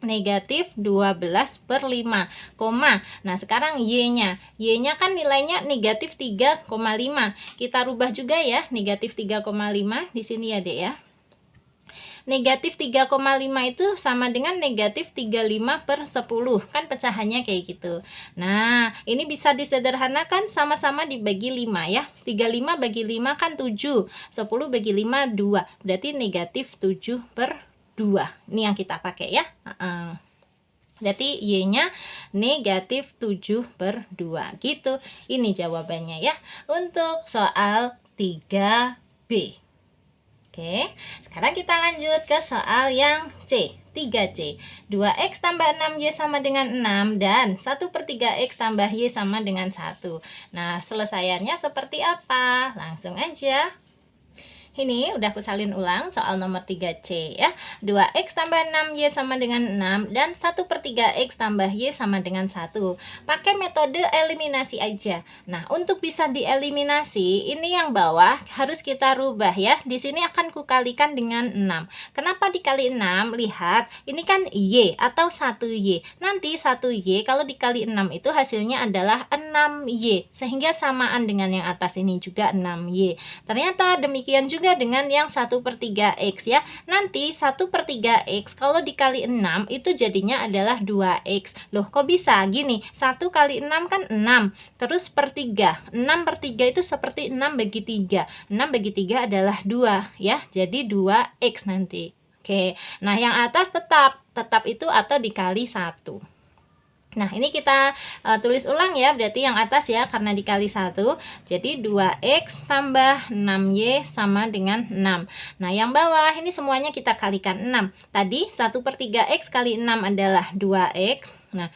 Negatif 12/5, koma. Nah, sekarang Y-nya. Y-nya kan nilainya negatif 3,5. Kita rubah juga ya, negatif 3,5 di sini ya, Dek ya. Negatif 3,5 itu sama dengan negatif 35/10. Kan pecahannya kayak gitu. Nah, ini bisa disederhanakan sama-sama dibagi 5 ya. 35 bagi 5 kan 7. 10 bagi 5, 2. Berarti negatif 7/2. Ini yang kita pakai ya. Berarti Y-nya negatif 7/2 gitu. Ini jawabannya ya untuk soal 3B. Oke, sekarang kita lanjut ke soal yang C. 3C. 2X tambah 6Y sama dengan 6 dan 1/3X tambah Y sama dengan 1. Nah, selesaiannya seperti apa? Langsung aja. Ini udah aku salin ulang soal nomor 3C ya. 2x tambah 6y sama dengan 6 dan 1/3x tambah y sama dengan 1. Pakai metode eliminasi aja. Nah, untuk bisa dieliminasi, ini yang bawah harus kita rubah ya. Di sini akan kukalikan dengan 6. Kenapa dikali 6? Lihat, ini kan y atau 1y. Nanti 1y kalau dikali 6 itu hasilnya adalah 6y. Sehingga samaan dengan yang atas ini juga 6y. Ternyata demikian juga dengan yang 1/3x ya. Nanti 1/3x kalau dikali 6 itu jadinya adalah 2x. Loh, kok bisa gini? 1 kali 6 kan 6. Terus per 3. 6/3 itu seperti 6 bagi 3. 6 bagi 3 adalah 2 ya. Jadi 2x nanti. Oke. Nah, yang atas tetap itu atau dikali 1. Nah, ini kita tulis ulang ya, berarti yang atas ya, karena dikali 1. Jadi 2x tambah 6y sama dengan 6. Nah, yang bawah ini semuanya kita kalikan 6. Tadi 1/3x kali 6 adalah 2x. Nah,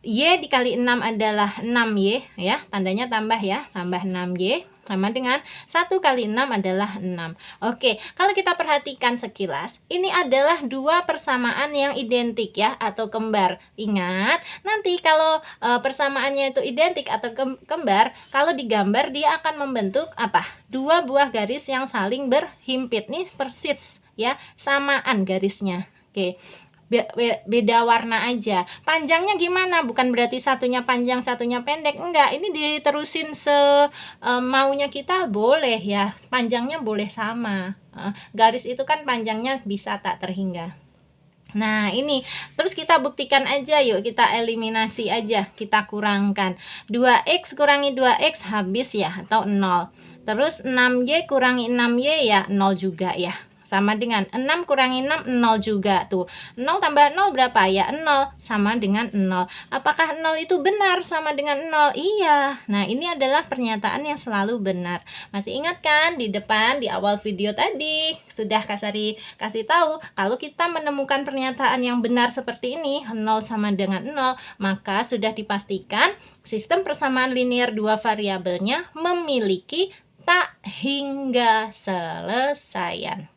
y dikali 6 adalah 6y ya, tandanya tambah ya, tambah 6y sama dengan 1 kali 6 adalah 6. Oke, kalau kita perhatikan sekilas, ini adalah dua persamaan yang identik ya, atau kembar. Ingat, nanti kalau persamaannya itu identik atau kembar, kalau digambar dia akan membentuk apa? Dua buah garis yang saling berhimpit. Nih persis ya, samaan garisnya. Oke. Beda warna aja. Panjangnya gimana? Bukan berarti satunya panjang satunya pendek, enggak. Ini diterusin maunya kita boleh ya, panjangnya boleh sama. Garis itu kan panjangnya bisa tak terhingga. Nah, ini terus kita buktikan aja yuk, kita eliminasi aja, kita kurangkan. 2x kurangi 2x habis ya, atau 0. Terus 6y kurangi 6y ya 0 juga ya. Sama dengan 6 kurangi 6, 0 juga tuh. 0 tambah 0 berapa ya? 0, sama dengan 0. Apakah 0 itu benar sama dengan 0? Iya. Nah, ini adalah pernyataan yang selalu benar. Masih ingat kan di depan, di awal video tadi sudah kasih tahu kalau kita menemukan pernyataan yang benar seperti ini, 0 sama dengan 0, maka sudah dipastikan sistem persamaan linear dua variabelnya memiliki tak hingga selesaian.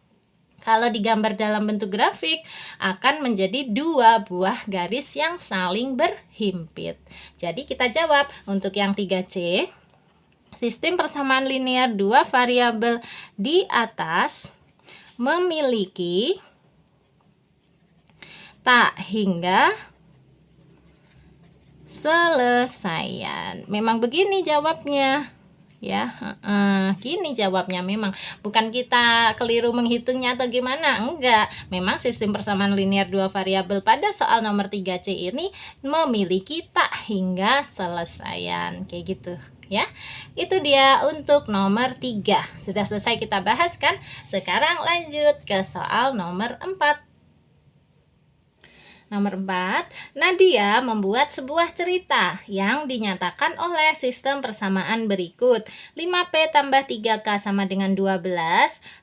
Kalau digambar dalam bentuk grafik, akan menjadi dua buah garis yang saling berhimpit. Jadi kita jawab untuk yang 3C, sistem persamaan linear dua variabel di atas memiliki tak hingga selesaian. Memang begini jawabnya. Ya, gini jawabnya. Memang bukan kita keliru menghitungnya atau gimana, enggak. Memang sistem persamaan linear dua variabel pada soal nomor 3C ini memiliki tak hingga selesaian, kayak gitu ya. Itu dia untuk nomor 3. Sudah selesai kita bahas kan? Sekarang lanjut ke soal nomor 4. Nomor 4, Nadia membuat sebuah cerita yang dinyatakan oleh sistem persamaan berikut. 5P tambah 3K sama dengan 12,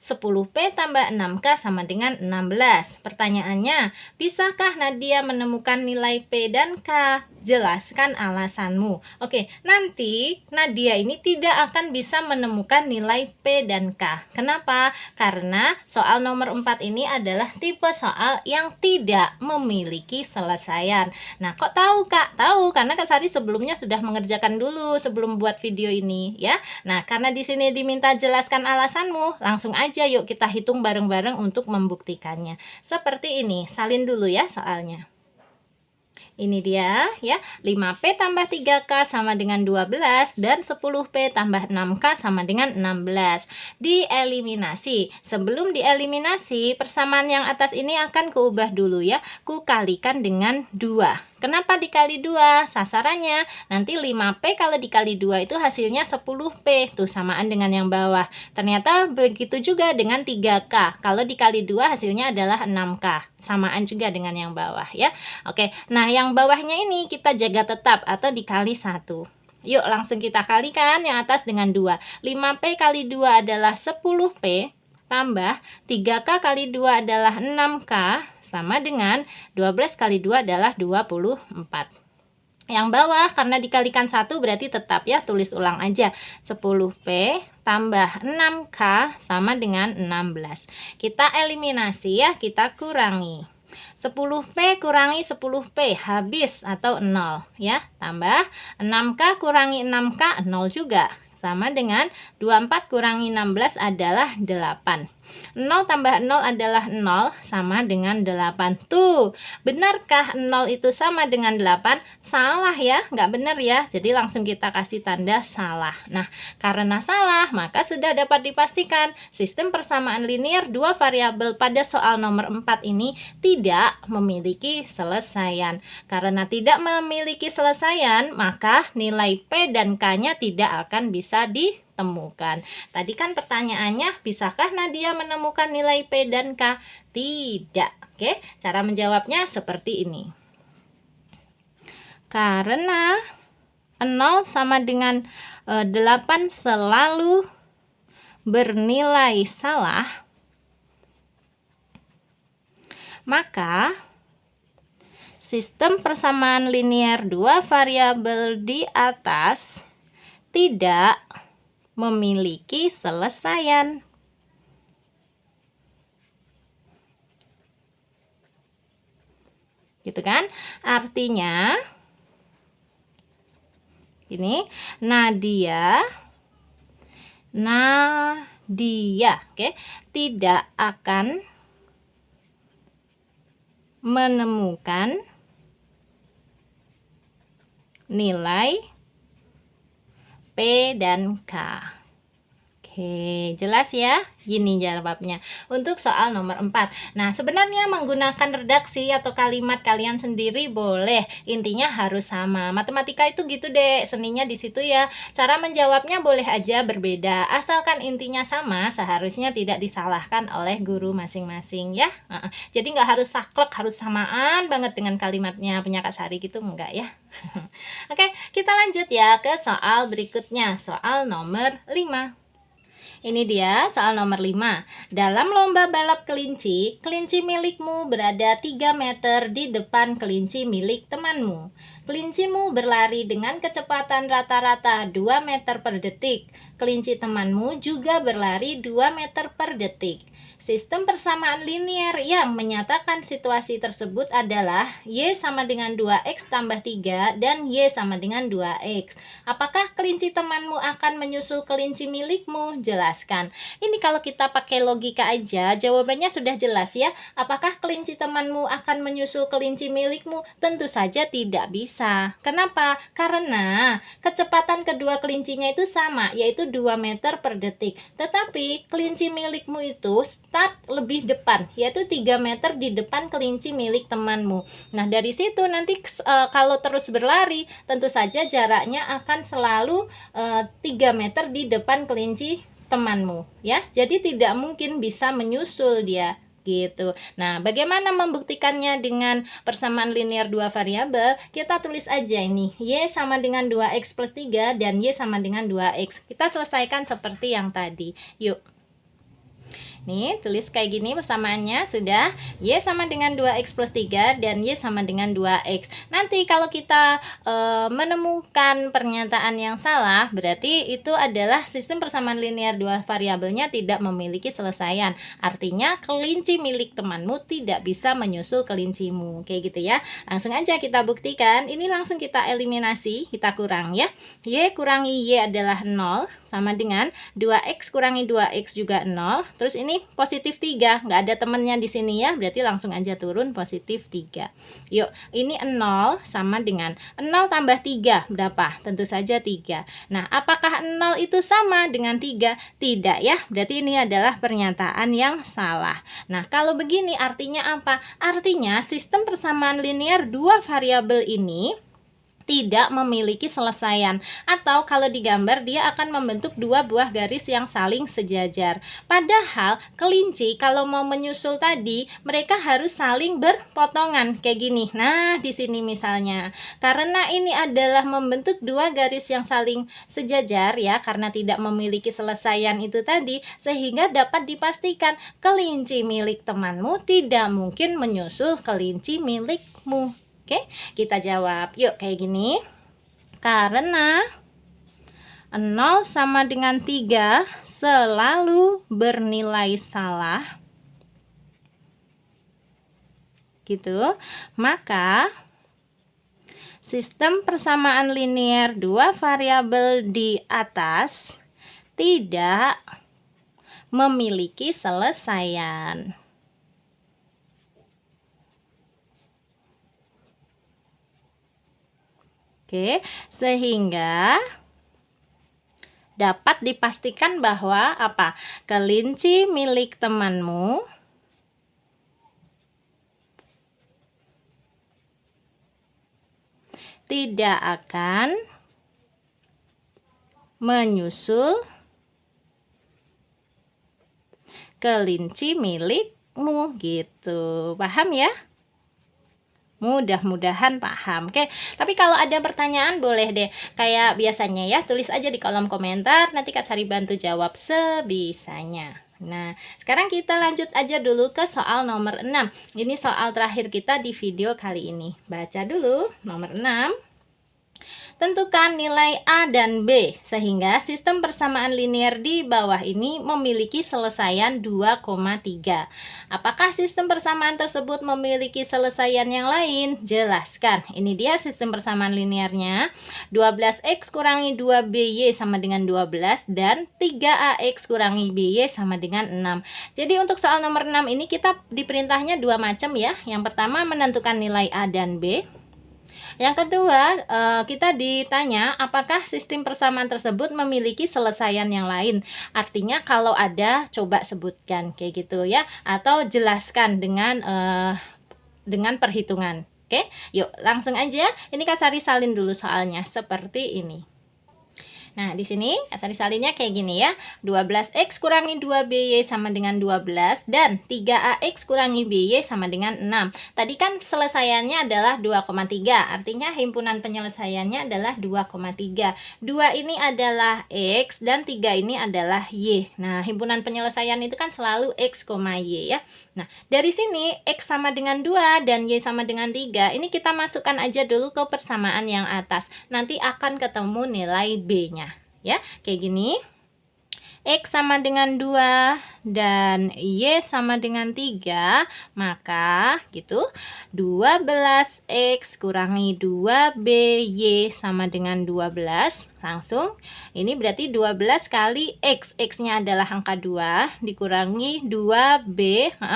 10P tambah 6K sama dengan 16. Pertanyaannya, bisakah Nadia menemukan nilai P dan K? Jelaskan alasanmu. Oke, nanti Nadia ini tidak akan bisa menemukan nilai P dan K. Kenapa? Karena soal nomor 4 ini adalah tipe soal yang tidak memiliki selesaian. Nah, kok tahu Kak? Tahu karena Kak Sari sebelumnya sudah mengerjakan dulu sebelum buat video ini ya. Nah, karena di sini diminta jelaskan alasanmu, langsung aja yuk kita hitung bareng-bareng untuk membuktikannya. Seperti ini, salin dulu ya soalnya. Ini dia ya, 5P tambah 3K sama dengan 12 dan 10P tambah 6K sama dengan 16. Dieliminasi. Sebelum dieliminasi, persamaan yang atas ini akan kuubah dulu ya. Kukalikan dengan 2. Kenapa dikali 2? Sasarannya nanti 5P kalau dikali 2 itu hasilnya 10P. Tuh samaan dengan yang bawah. Ternyata begitu juga dengan 3K. Kalau dikali 2 hasilnya adalah 6K. Samaan juga dengan yang bawah ya. Oke, nah yang bawahnya ini kita jaga tetap atau dikali 1. Yuk langsung kita kalikan yang atas dengan 2. 5P kali 2 adalah 10P. Tambah 3K kali 2 adalah 6K sama dengan 12 kali 2 adalah 24. Yang bawah karena dikalikan 1 berarti tetap ya, tulis ulang aja. 10P tambah 6K sama dengan 16. Kita eliminasi ya, kita kurangi. 10P kurangi 10P habis atau 0 ya. Tambah 6K kurangi 6K 0 juga. Sama dengan 24 kurangi 16 adalah 8. 0 tambah 0 adalah 0 sama dengan 8. Tuh, benarkah 0 itu sama dengan 8? Salah ya, nggak benar ya. Jadi langsung kita kasih tanda salah. Nah, karena salah, maka sudah dapat dipastikan sistem persamaan linear dua variabel pada soal nomor 4 ini tidak memiliki selesaian. Karena tidak memiliki selesaian, maka nilai P dan K-nya tidak akan bisa ditemukan. Tadi kan pertanyaannya, bisakah Nadia menemukan nilai P dan K? Tidak. Oke, cara menjawabnya seperti ini. Karena 0 sama dengan 8 selalu bernilai salah, maka sistem persamaan linear dua variabel di atas tidak memiliki selesaian. Gitu kan? Artinya ini Nadia, oke, tidak akan menemukan nilai P dan K. Oke, jelas ya? Gini jawabnya untuk soal nomor 4. Nah, sebenarnya menggunakan redaksi atau kalimat kalian sendiri boleh. Intinya harus sama. Matematika itu gitu deh, seninya di situ ya. Cara menjawabnya boleh aja berbeda. Asalkan intinya sama, seharusnya tidak disalahkan oleh guru masing-masing ya. Jadi nggak harus saklek, harus samaan banget dengan kalimatnya punya Kak Sari gitu, enggak ya. Oke, kita lanjut ya ke soal berikutnya. Soal nomor 5. Ini dia soal nomor 5. Dalam lomba balap kelinci, kelinci milikmu berada 3 meter di depan kelinci milik temanmu. Kelincimu berlari dengan kecepatan rata-rata 2 meter per detik. Kelinci temanmu juga berlari 2 meter per detik. Sistem persamaan linear yang menyatakan situasi tersebut adalah Y sama dengan 2X tambah 3 dan Y sama dengan 2X. Apakah kelinci temanmu akan menyusul kelinci milikmu? Jelaskan. Ini kalau kita pakai logika aja, jawabannya sudah jelas ya. Apakah kelinci temanmu akan menyusul kelinci milikmu? Tentu saja tidak bisa. Kenapa? Karena kecepatan kedua kelincinya itu sama, yaitu 2 meter per detik. Tetapi kelinci milikmu itu start lebih depan, yaitu 3 meter di depan kelinci milik temanmu. Nah, dari situ nanti kalau terus berlari, tentu saja jaraknya akan selalu 3 meter di depan kelinci temanmu ya. Jadi tidak mungkin bisa menyusul dia gitu. Nah, bagaimana membuktikannya dengan persamaan linear dua variabel? Kita tulis aja ini, Y sama dengan 2X plus 3 dan Y sama dengan 2X. Kita selesaikan seperti yang tadi. Yuk. Nih, tulis kayak gini persamaannya sudah. Y sama dengan 2X plus 3 dan Y sama dengan 2X. Nanti kalau kita menemukan pernyataan yang salah, berarti itu adalah sistem persamaan linear dua variabelnya tidak memiliki selesaian. Artinya kelinci milik temanmu tidak bisa menyusul kelincimu. Kayak gitu ya. Langsung aja kita buktikan. Ini langsung kita eliminasi, kita kurang ya. Y kurangi Y adalah 0 sama dengan 2X kurangi 2X juga 0. Terus ini positif 3, nggak ada temennya di sini ya, berarti langsung aja turun positif 3. Yuk, ini 0 sama dengan 0 tambah 3 berapa? Tentu saja 3. Nah, apakah 0 itu sama dengan 3? Tidak ya, berarti ini adalah pernyataan yang salah. Nah, kalau begini artinya apa? Artinya sistem persamaan linear dua variabel ini tidak memiliki selesaian, atau kalau digambar dia akan membentuk dua buah garis yang saling sejajar. Padahal kelinci kalau mau menyusul tadi mereka harus saling berpotongan kayak gini. Nah, di sini misalnya karena ini adalah membentuk dua garis yang saling sejajar ya, karena tidak memiliki selesaian itu tadi, sehingga dapat dipastikan kelinci milik temanmu tidak mungkin menyusul kelinci milikmu. Oke, kita jawab. Yuk, kayak gini. Karena 0 sama dengan 3 selalu bernilai salah, gitu, maka sistem persamaan linear dua variabel di atas tidak memiliki selesaian. Oke, sehingga dapat dipastikan bahwa apa? Kelinci milik temanmu tidak akan menyusul kelinci milikmu, gitu. Paham ya? Mudah-mudahan paham. Oke, tapi kalau ada pertanyaan boleh deh kayak biasanya ya, tulis aja di kolom komentar, nanti Kak Sari bantu jawab sebisanya. Nah, sekarang kita lanjut aja dulu ke soal nomor 6. Ini soal terakhir kita di video kali ini. Baca dulu nomor 6. Tentukan nilai A dan B sehingga sistem persamaan linear di bawah ini memiliki selesaian 2,3. Apakah sistem persamaan tersebut memiliki selesaian yang lain? Jelaskan. Ini dia sistem persamaan linearnya. 12x kurangi 2by sama dengan 12 dan 3ax kurangi by sama dengan 6. Jadi untuk soal nomor 6 ini kita diperintahnya dua macam ya. Yang pertama menentukan nilai A dan B. Yang kedua, kita ditanya apakah sistem persamaan tersebut memiliki selesaian yang lain. Artinya kalau ada, coba sebutkan kayak gitu ya, atau jelaskan dengan perhitungan. Oke, yuk langsung aja. Ini Kak Sari salin dulu soalnya seperti ini. Nah, di sini asal disalinnya kayak gini ya. 12x kurangi 2by sama dengan 12 dan 3ax kurangi by sama dengan 6. Tadi kan selesaiannya adalah 2,3. Artinya himpunan penyelesaiannya adalah 2,3. 2 ini adalah x dan 3 ini adalah y. Nah, himpunan penyelesaian itu kan selalu x, y ya. Nah, dari sini x sama dengan 2 dan y sama dengan 3. Ini kita masukkan aja dulu ke persamaan yang atas. Nanti akan ketemu nilai b-nya. Ya, kayak gini. X sama dengan 2 dan Y sama dengan 3, maka gitu 12X kurangi 2BY sama dengan 12. Langsung ini berarti 12 kali X, X-nya adalah angka 2 dikurangi 2B,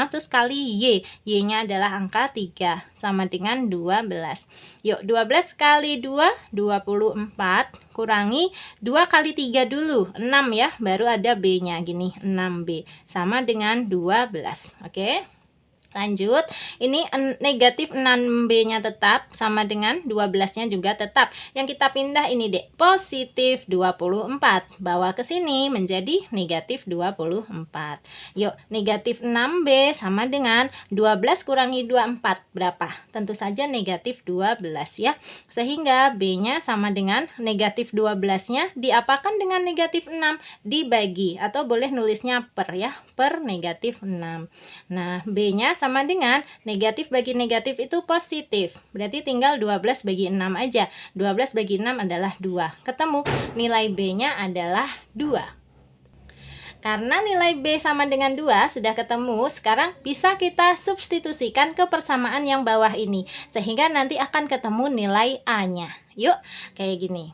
terus kali Y, Y-nya adalah angka 3 sama dengan 12. Yuk 12 kali 2, 24 kurangi 2 kali 3 dulu, 6 ya, baru ada B-nya gini, 6B sama dengan 12. Oke. Lanjut, ini negatif 6B-nya tetap sama dengan 12-nya juga tetap. Yang kita pindah ini deh, positif 24. Bawa ke sini menjadi negatif 24. Yuk, negatif 6B sama dengan 12 kurangi 24. Berapa? Tentu saja negatif 12 ya. Sehingga B-nya sama dengan negatif 12-nya diapakan dengan negatif 6? Dibagi, atau boleh nulisnya per ya, per negatif 6. Nah, B-nya sama dengan negatif bagi negatif itu positif. Berarti tinggal 12 bagi 6 aja. 12 bagi 6 adalah 2. Ketemu nilai B-nya adalah 2. Karena nilai B sama dengan 2 sudah ketemu, sekarang bisa kita substitusikan ke persamaan yang bawah ini. Sehingga nanti akan ketemu nilai A-nya. Yuk, kayak gini.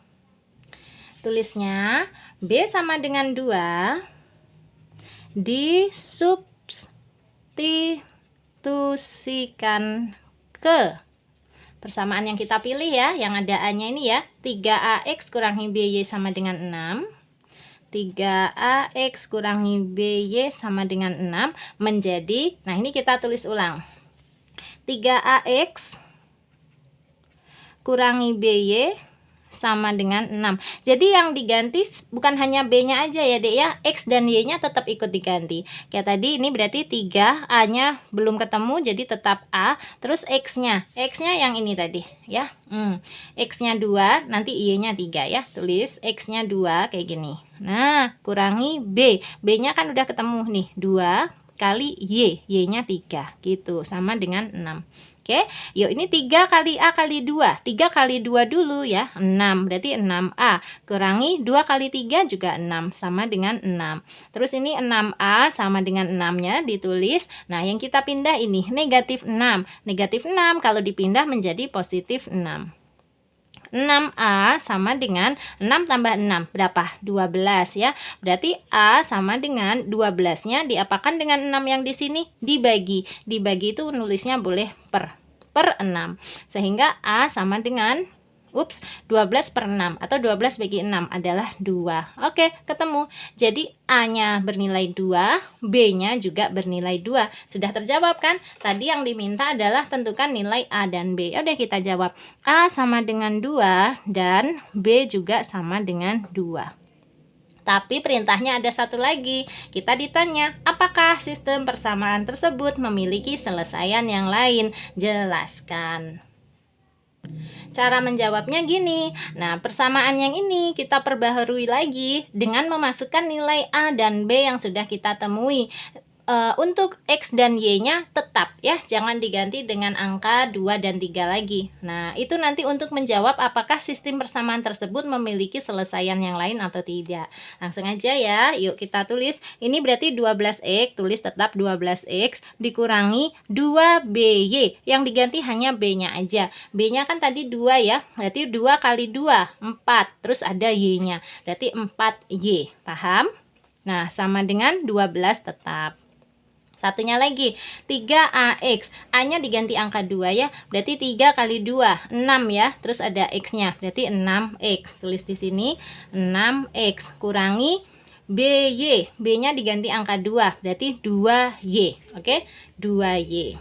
Tulisnya B sama dengan 2 disubstitusikan ke persamaan yang kita pilih ya, yang ada A-nya ini ya. 3ax kurangi by sama dengan 6. 3ax kurangi by sama dengan 6 menjadi, nah ini kita tulis ulang. 3ax kurangi by sama dengan 6. Jadi yang diganti bukan hanya B-nya aja ya Dek ya, X dan Y-nya tetap ikut diganti. Kayak tadi ini berarti 3, A-nya belum ketemu jadi tetap A, terus X-nya yang ini tadi ya. X-nya 2, nanti Y-nya 3 ya. Tulis X-nya 2 kayak gini. Nah, kurangi B. B-nya kan udah ketemu nih, 2 dikali Y-nya 3 gitu, sama dengan 6. Oke, yuk ini 3 kali A kali 2. 3 kali 2 dulu ya, 6. Berarti 6A. Kurangi 2 kali 3 juga 6, sama dengan 6. Terus ini 6A sama dengan 6-nya ditulis. Nah, yang kita pindah ini negatif 6. Negatif 6 kalau dipindah menjadi positif 6. 6A sama dengan 6 tambah 6 berapa? 12 ya. Berarti A sama dengan 12-nya diapakan dengan 6 yang di sini? Dibagi. Dibagi itu nulisnya boleh per 6. Sehingga A sama dengan 12 per 6 atau 12 bagi 6 adalah 2. Oke, ketemu. Jadi A-nya bernilai 2, B-nya juga bernilai 2. Sudah terjawab kan? Tadi yang diminta adalah tentukan nilai A dan B. Udah kita jawab. A sama dengan 2 dan B juga sama dengan 2. Tapi perintahnya ada satu lagi. Kita ditanya, apakah sistem persamaan tersebut memiliki selesaian yang lain? Jelaskan. Cara menjawabnya gini. Nah, persamaan yang ini kita perbaharui lagi dengan memasukkan nilai A dan B yang sudah kita temui. Untuk X dan Y-nya tetap ya, jangan diganti dengan angka 2 dan 3 lagi. Nah, itu nanti untuk menjawab apakah sistem persamaan tersebut memiliki selesaian yang lain atau tidak. Langsung aja ya, yuk kita tulis. Ini berarti 12X, tulis tetap 12X dikurangi 2BY. Yang diganti hanya B-nya aja. B-nya kan tadi 2 ya, berarti 2 kali 2, 4. Terus ada Y-nya, berarti 4Y. Paham? Nah, sama dengan 12 tetap. Satunya lagi, 3AX. A-nya diganti angka 2 ya. Berarti 3 kali 2, 6 ya. Terus ada X-nya, berarti 6X. Tulis di sini 6X. Kurangi BY. B-nya diganti angka 2, berarti 2Y. Oke, 2Y.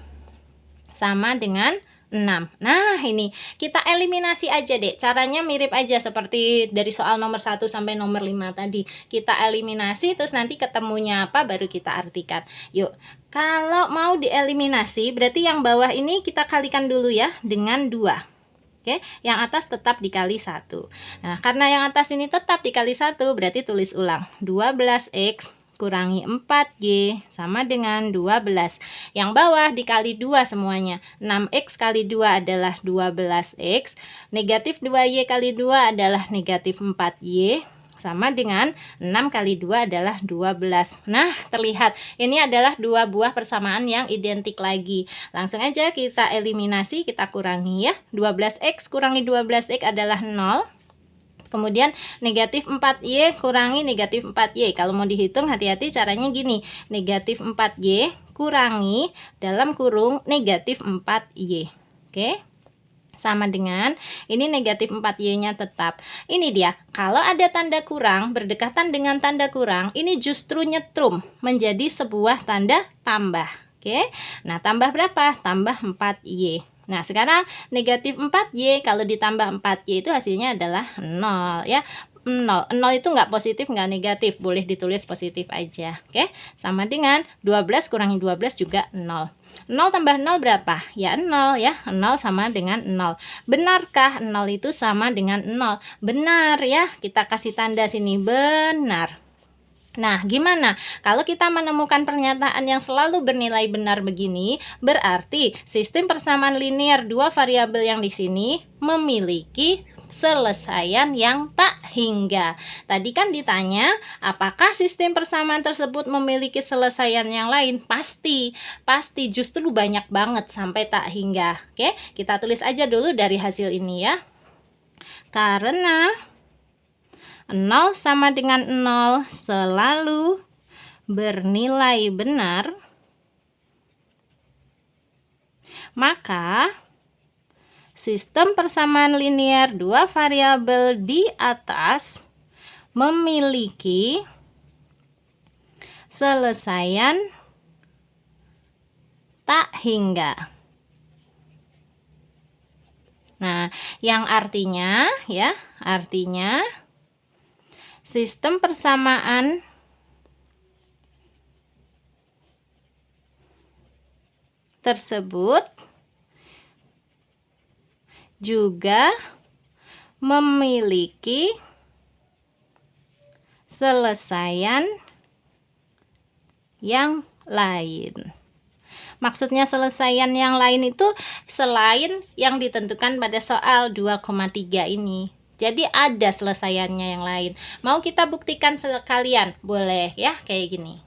Sama dengan 6. Nah, ini kita eliminasi aja deh. Caranya mirip aja seperti dari soal nomor 1 sampai nomor 5 tadi. Kita eliminasi, terus nanti ketemunya apa baru kita artikan. Yuk, kalau mau dieliminasi, berarti yang bawah ini kita kalikan dulu ya dengan 2. Oke, yang atas tetap dikali 1. Nah, karena yang atas ini tetap dikali 1, berarti tulis ulang. 12X kurangi 4Y sama dengan 12. Yang bawah dikali 2 semuanya. 6X kali 2 adalah 12X. Negatif 2Y kali 2 adalah negatif 4Y. Sama dengan 6 kali 2 adalah 12. Nah, terlihat ini adalah dua buah persamaan yang identik lagi. Langsung aja kita eliminasi, kita kurangi ya. 12X kurangi 12X adalah 0. Kemudian negatif 4Y kurangi negatif 4Y. Kalau mau dihitung hati-hati caranya gini. Negatif 4Y kurangi dalam kurung negatif 4Y. Oke. Sama dengan ini negatif 4Y-nya tetap. Ini dia. Kalau ada tanda kurang berdekatan dengan tanda kurang, ini justru nyetrum menjadi sebuah tanda tambah. Oke. Nah, tambah berapa? Tambah 4Y. Nah, sekarang negatif 4Y kalau ditambah 4Y itu hasilnya adalah 0 ya. 0 itu nggak positif, nggak negatif, boleh ditulis positif aja. Oke, sama dengan 12 kurangi 12 juga 0. 0 tambah 0 berapa? Ya 0 ya. 0 sama dengan 0. Benarkah 0 itu sama dengan 0? Benar ya. Kita kasih tanda sini, benar. Nah, gimana? Kalau kita menemukan pernyataan yang selalu bernilai benar begini, berarti sistem persamaan linear dua variabel yang di sini memiliki selesaian yang tak hingga. Tadi kan ditanya, apakah sistem persamaan tersebut memiliki selesaian yang lain? Pasti, justru banyak banget sampai tak hingga. Oke, kita tulis aja dulu dari hasil ini ya. Karena 0 sama dengan 0 selalu bernilai benar, maka sistem persamaan linear dua variabel di atas memiliki selesaian tak hingga. Nah, yang artinya ya, sistem persamaan tersebut juga memiliki selesaian yang lain. Maksudnya selesaian yang lain itu selain yang ditentukan pada soal 2,3 ini. Jadi ada selesaiannya yang lain. Mau kita buktikan sekalian? Boleh ya, kayak gini.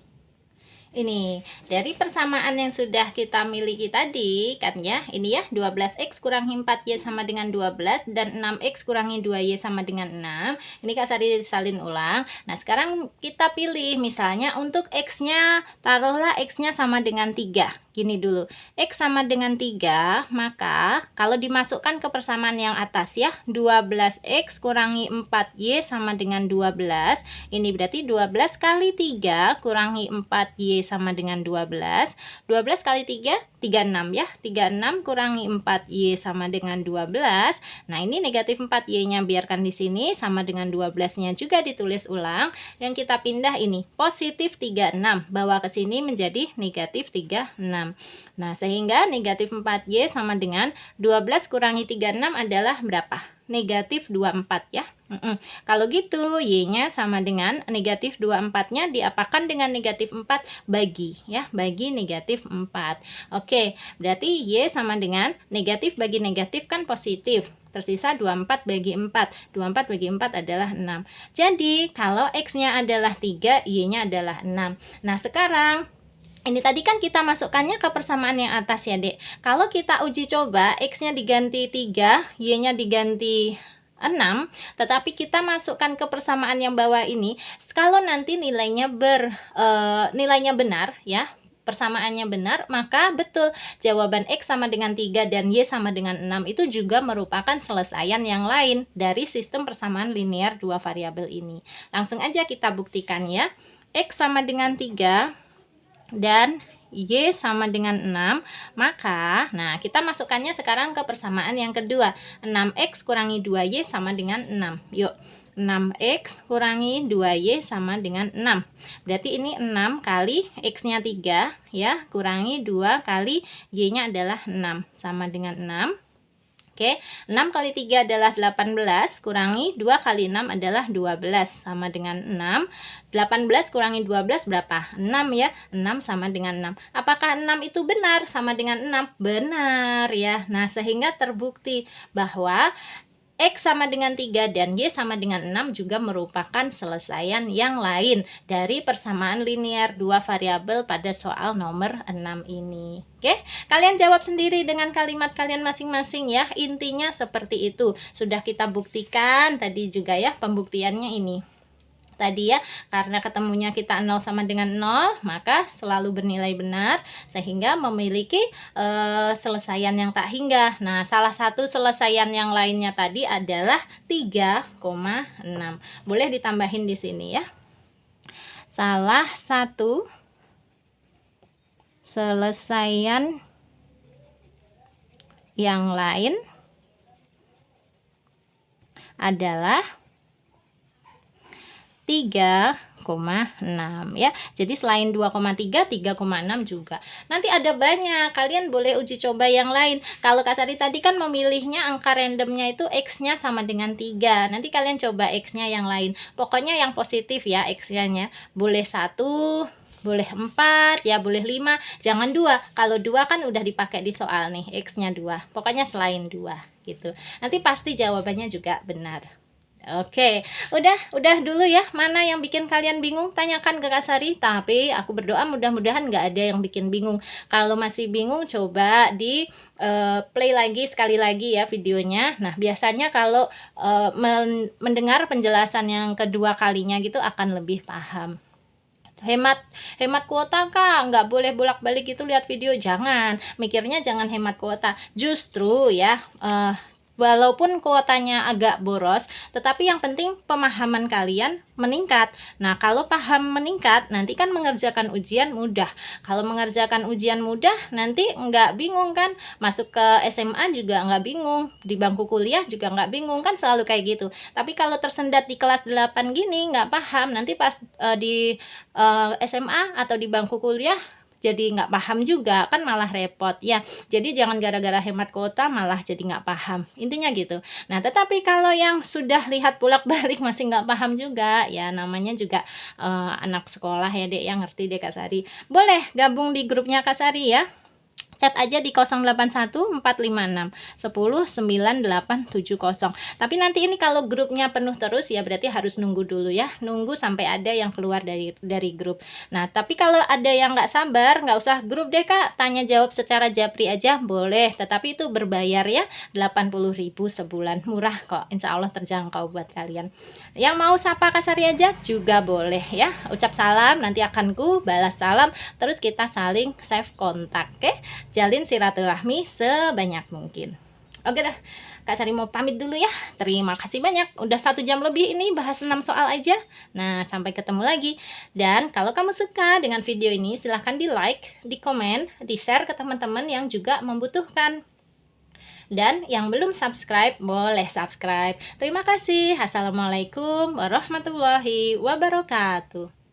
Ini dari persamaan yang sudah kita miliki tadi kan ya, ini ya 12x kurangi 4y sama dengan 12 dan 6x kurangi 2y sama dengan 6. Ini Kak Sari salin ulang. Nah sekarang kita pilih, misalnya untuk x-nya taruhlah x-nya sama dengan 3. Gini dulu, x sama dengan 3, maka kalau dimasukkan ke persamaan yang atas ya, 12x kurangi 4y sama dengan 12. Ini berarti 12 kali 3 kurangi 4y sama dengan 12. 12 kali 3, 36 ya. 36 kurangi 4y sama dengan 12. Nah, ini negatif 4y-nya biarkan di sini, sama dengan 12-nya juga ditulis ulang. Yang kita pindah ini, positif 36. Bawa ke sini menjadi negatif 36. Nah, sehingga negatif 4y sama dengan 12 kurangi 36 adalah berapa? Negatif 24 ya. Kalau gitu y-nya sama dengan negatif 24-nya diapakan dengan negatif 4 bagi ya, bagi negatif 4. Oke, berarti y sama dengan negatif bagi negatif kan positif. Tersisa 24 bagi 4. 24 bagi 4 adalah 6. Jadi kalau x-nya adalah 3, y-nya adalah 6. Nah, sekarang ini tadi kan kita masukkannya ke persamaan yang atas ya, Dek. Kalau kita uji coba, x-nya diganti 3, y-nya diganti 6, tetapi kita masukkan ke persamaan yang bawah ini, kalau nanti nilainya nilainya benar ya, persamaannya benar, maka betul jawaban x sama dengan 3 dan y sama dengan 6 itu juga merupakan selesaian yang lain dari sistem persamaan linear dua variabel ini. Langsung aja kita buktikan ya. X sama dengan 3 dan y sama dengan 6, maka nah kita masukkannya sekarang ke persamaan yang kedua. 6x kurangi 2y sama dengan 6. Yuk, 6x kurangi 2y sama dengan 6. Berarti ini 6 kali x-nya 3 ya, kurangi 2 kali y-nya adalah 6 sama dengan 6. Oke, 6 kali 3 adalah 18, kurangi 2 kali 6 adalah 12, sama dengan 6. 18 kurangi 12 berapa? 6 ya, 6 sama dengan 6. Apakah 6 itu benar sama dengan 6? Benar ya. Nah, sehingga terbukti bahwa X sama dengan 3 dan Y sama dengan 6 juga merupakan selesaian yang lain dari persamaan linear dua variabel pada soal nomor 6 ini. Oke, kalian jawab sendiri dengan kalimat kalian masing-masing ya. Intinya seperti itu. Sudah kita buktikan tadi juga ya, pembuktiannya ini. Tadi ya, karena ketemunya kita 0 sama dengan 0, maka selalu bernilai benar sehingga memiliki selesaian yang tak hingga. Nah, salah satu selesaian yang lainnya tadi adalah 3,6. Boleh ditambahin di sini ya. Salah satu selesaian yang lain adalah 3,6 ya. Jadi selain 2,3, 3,6 juga. Nanti ada banyak, kalian boleh uji coba yang lain. Kalau Kak Sari tadi kan memilihnya angka randomnya itu x-nya sama dengan 3. Nanti kalian coba x-nya yang lain. Pokoknya yang positif ya x-nya. Boleh 1, boleh 4, ya boleh 5, jangan 2. Kalau 2 kan udah dipakai di soal nih, x-nya 2. Pokoknya selain 2 gitu. Nanti pasti jawabannya juga benar. Oke, udah dulu ya. Mana yang bikin kalian bingung, tanyakan ke Kak Sari. Tapi aku berdoa mudah-mudahan nggak ada yang bikin bingung. Kalau masih bingung, coba di play lagi sekali lagi ya videonya. Nah, biasanya kalau mendengar penjelasan yang kedua kalinya gitu akan lebih paham. Hemat kuota Kak, nggak boleh bolak-balik itu lihat video. Jangan, mikirnya jangan hemat kuota. Justru ya, walaupun kuotanya agak boros, tetapi yang penting pemahaman kalian meningkat. Nah, kalau paham meningkat, nanti kan mengerjakan ujian mudah. Kalau mengerjakan ujian mudah, nanti nggak bingung kan? Masuk ke SMA juga nggak bingung, di bangku kuliah juga nggak bingung, kan selalu kayak gitu. Tapi kalau tersendat di kelas 8 gini, nggak paham, nanti pas di SMA atau di bangku kuliah, jadi nggak paham juga, kan malah repot ya. Jadi jangan gara-gara hemat kuota malah jadi nggak paham, intinya gitu. Nah, tetapi kalau yang sudah lihat bolak-balik masih nggak paham juga, ya namanya juga anak sekolah ya Dek, yang ngerti deh Kak Sari. Boleh gabung di grupnya Kak Sari ya. Chat aja di 081 456 10 9870. Tapi nanti ini kalau grupnya penuh terus ya berarti harus nunggu dulu ya. Nunggu sampai ada yang keluar dari grup. Nah, tapi kalau ada yang nggak sabar, nggak usah grup deh Kak. Tanya jawab secara japri aja boleh. Tetapi itu berbayar ya, 80.000 sebulan. Murah kok. Insya Allah terjangkau buat kalian. Yang mau sapa Kak Sari aja juga boleh ya. Ucap salam, nanti akan ku balas salam. Terus kita saling save kontak, oke? Jalin silaturahmi sebanyak mungkin. Oke dah, Kak Sari mau pamit dulu ya. Terima kasih banyak. Udah 1 jam lebih ini bahas 6 soal aja. Nah, sampai ketemu lagi. Dan kalau kamu suka dengan video ini, silahkan di like, di komen, di share ke teman-teman yang juga membutuhkan. Dan yang belum subscribe, boleh subscribe. Terima kasih. Assalamualaikum warahmatullahi wabarakatuh.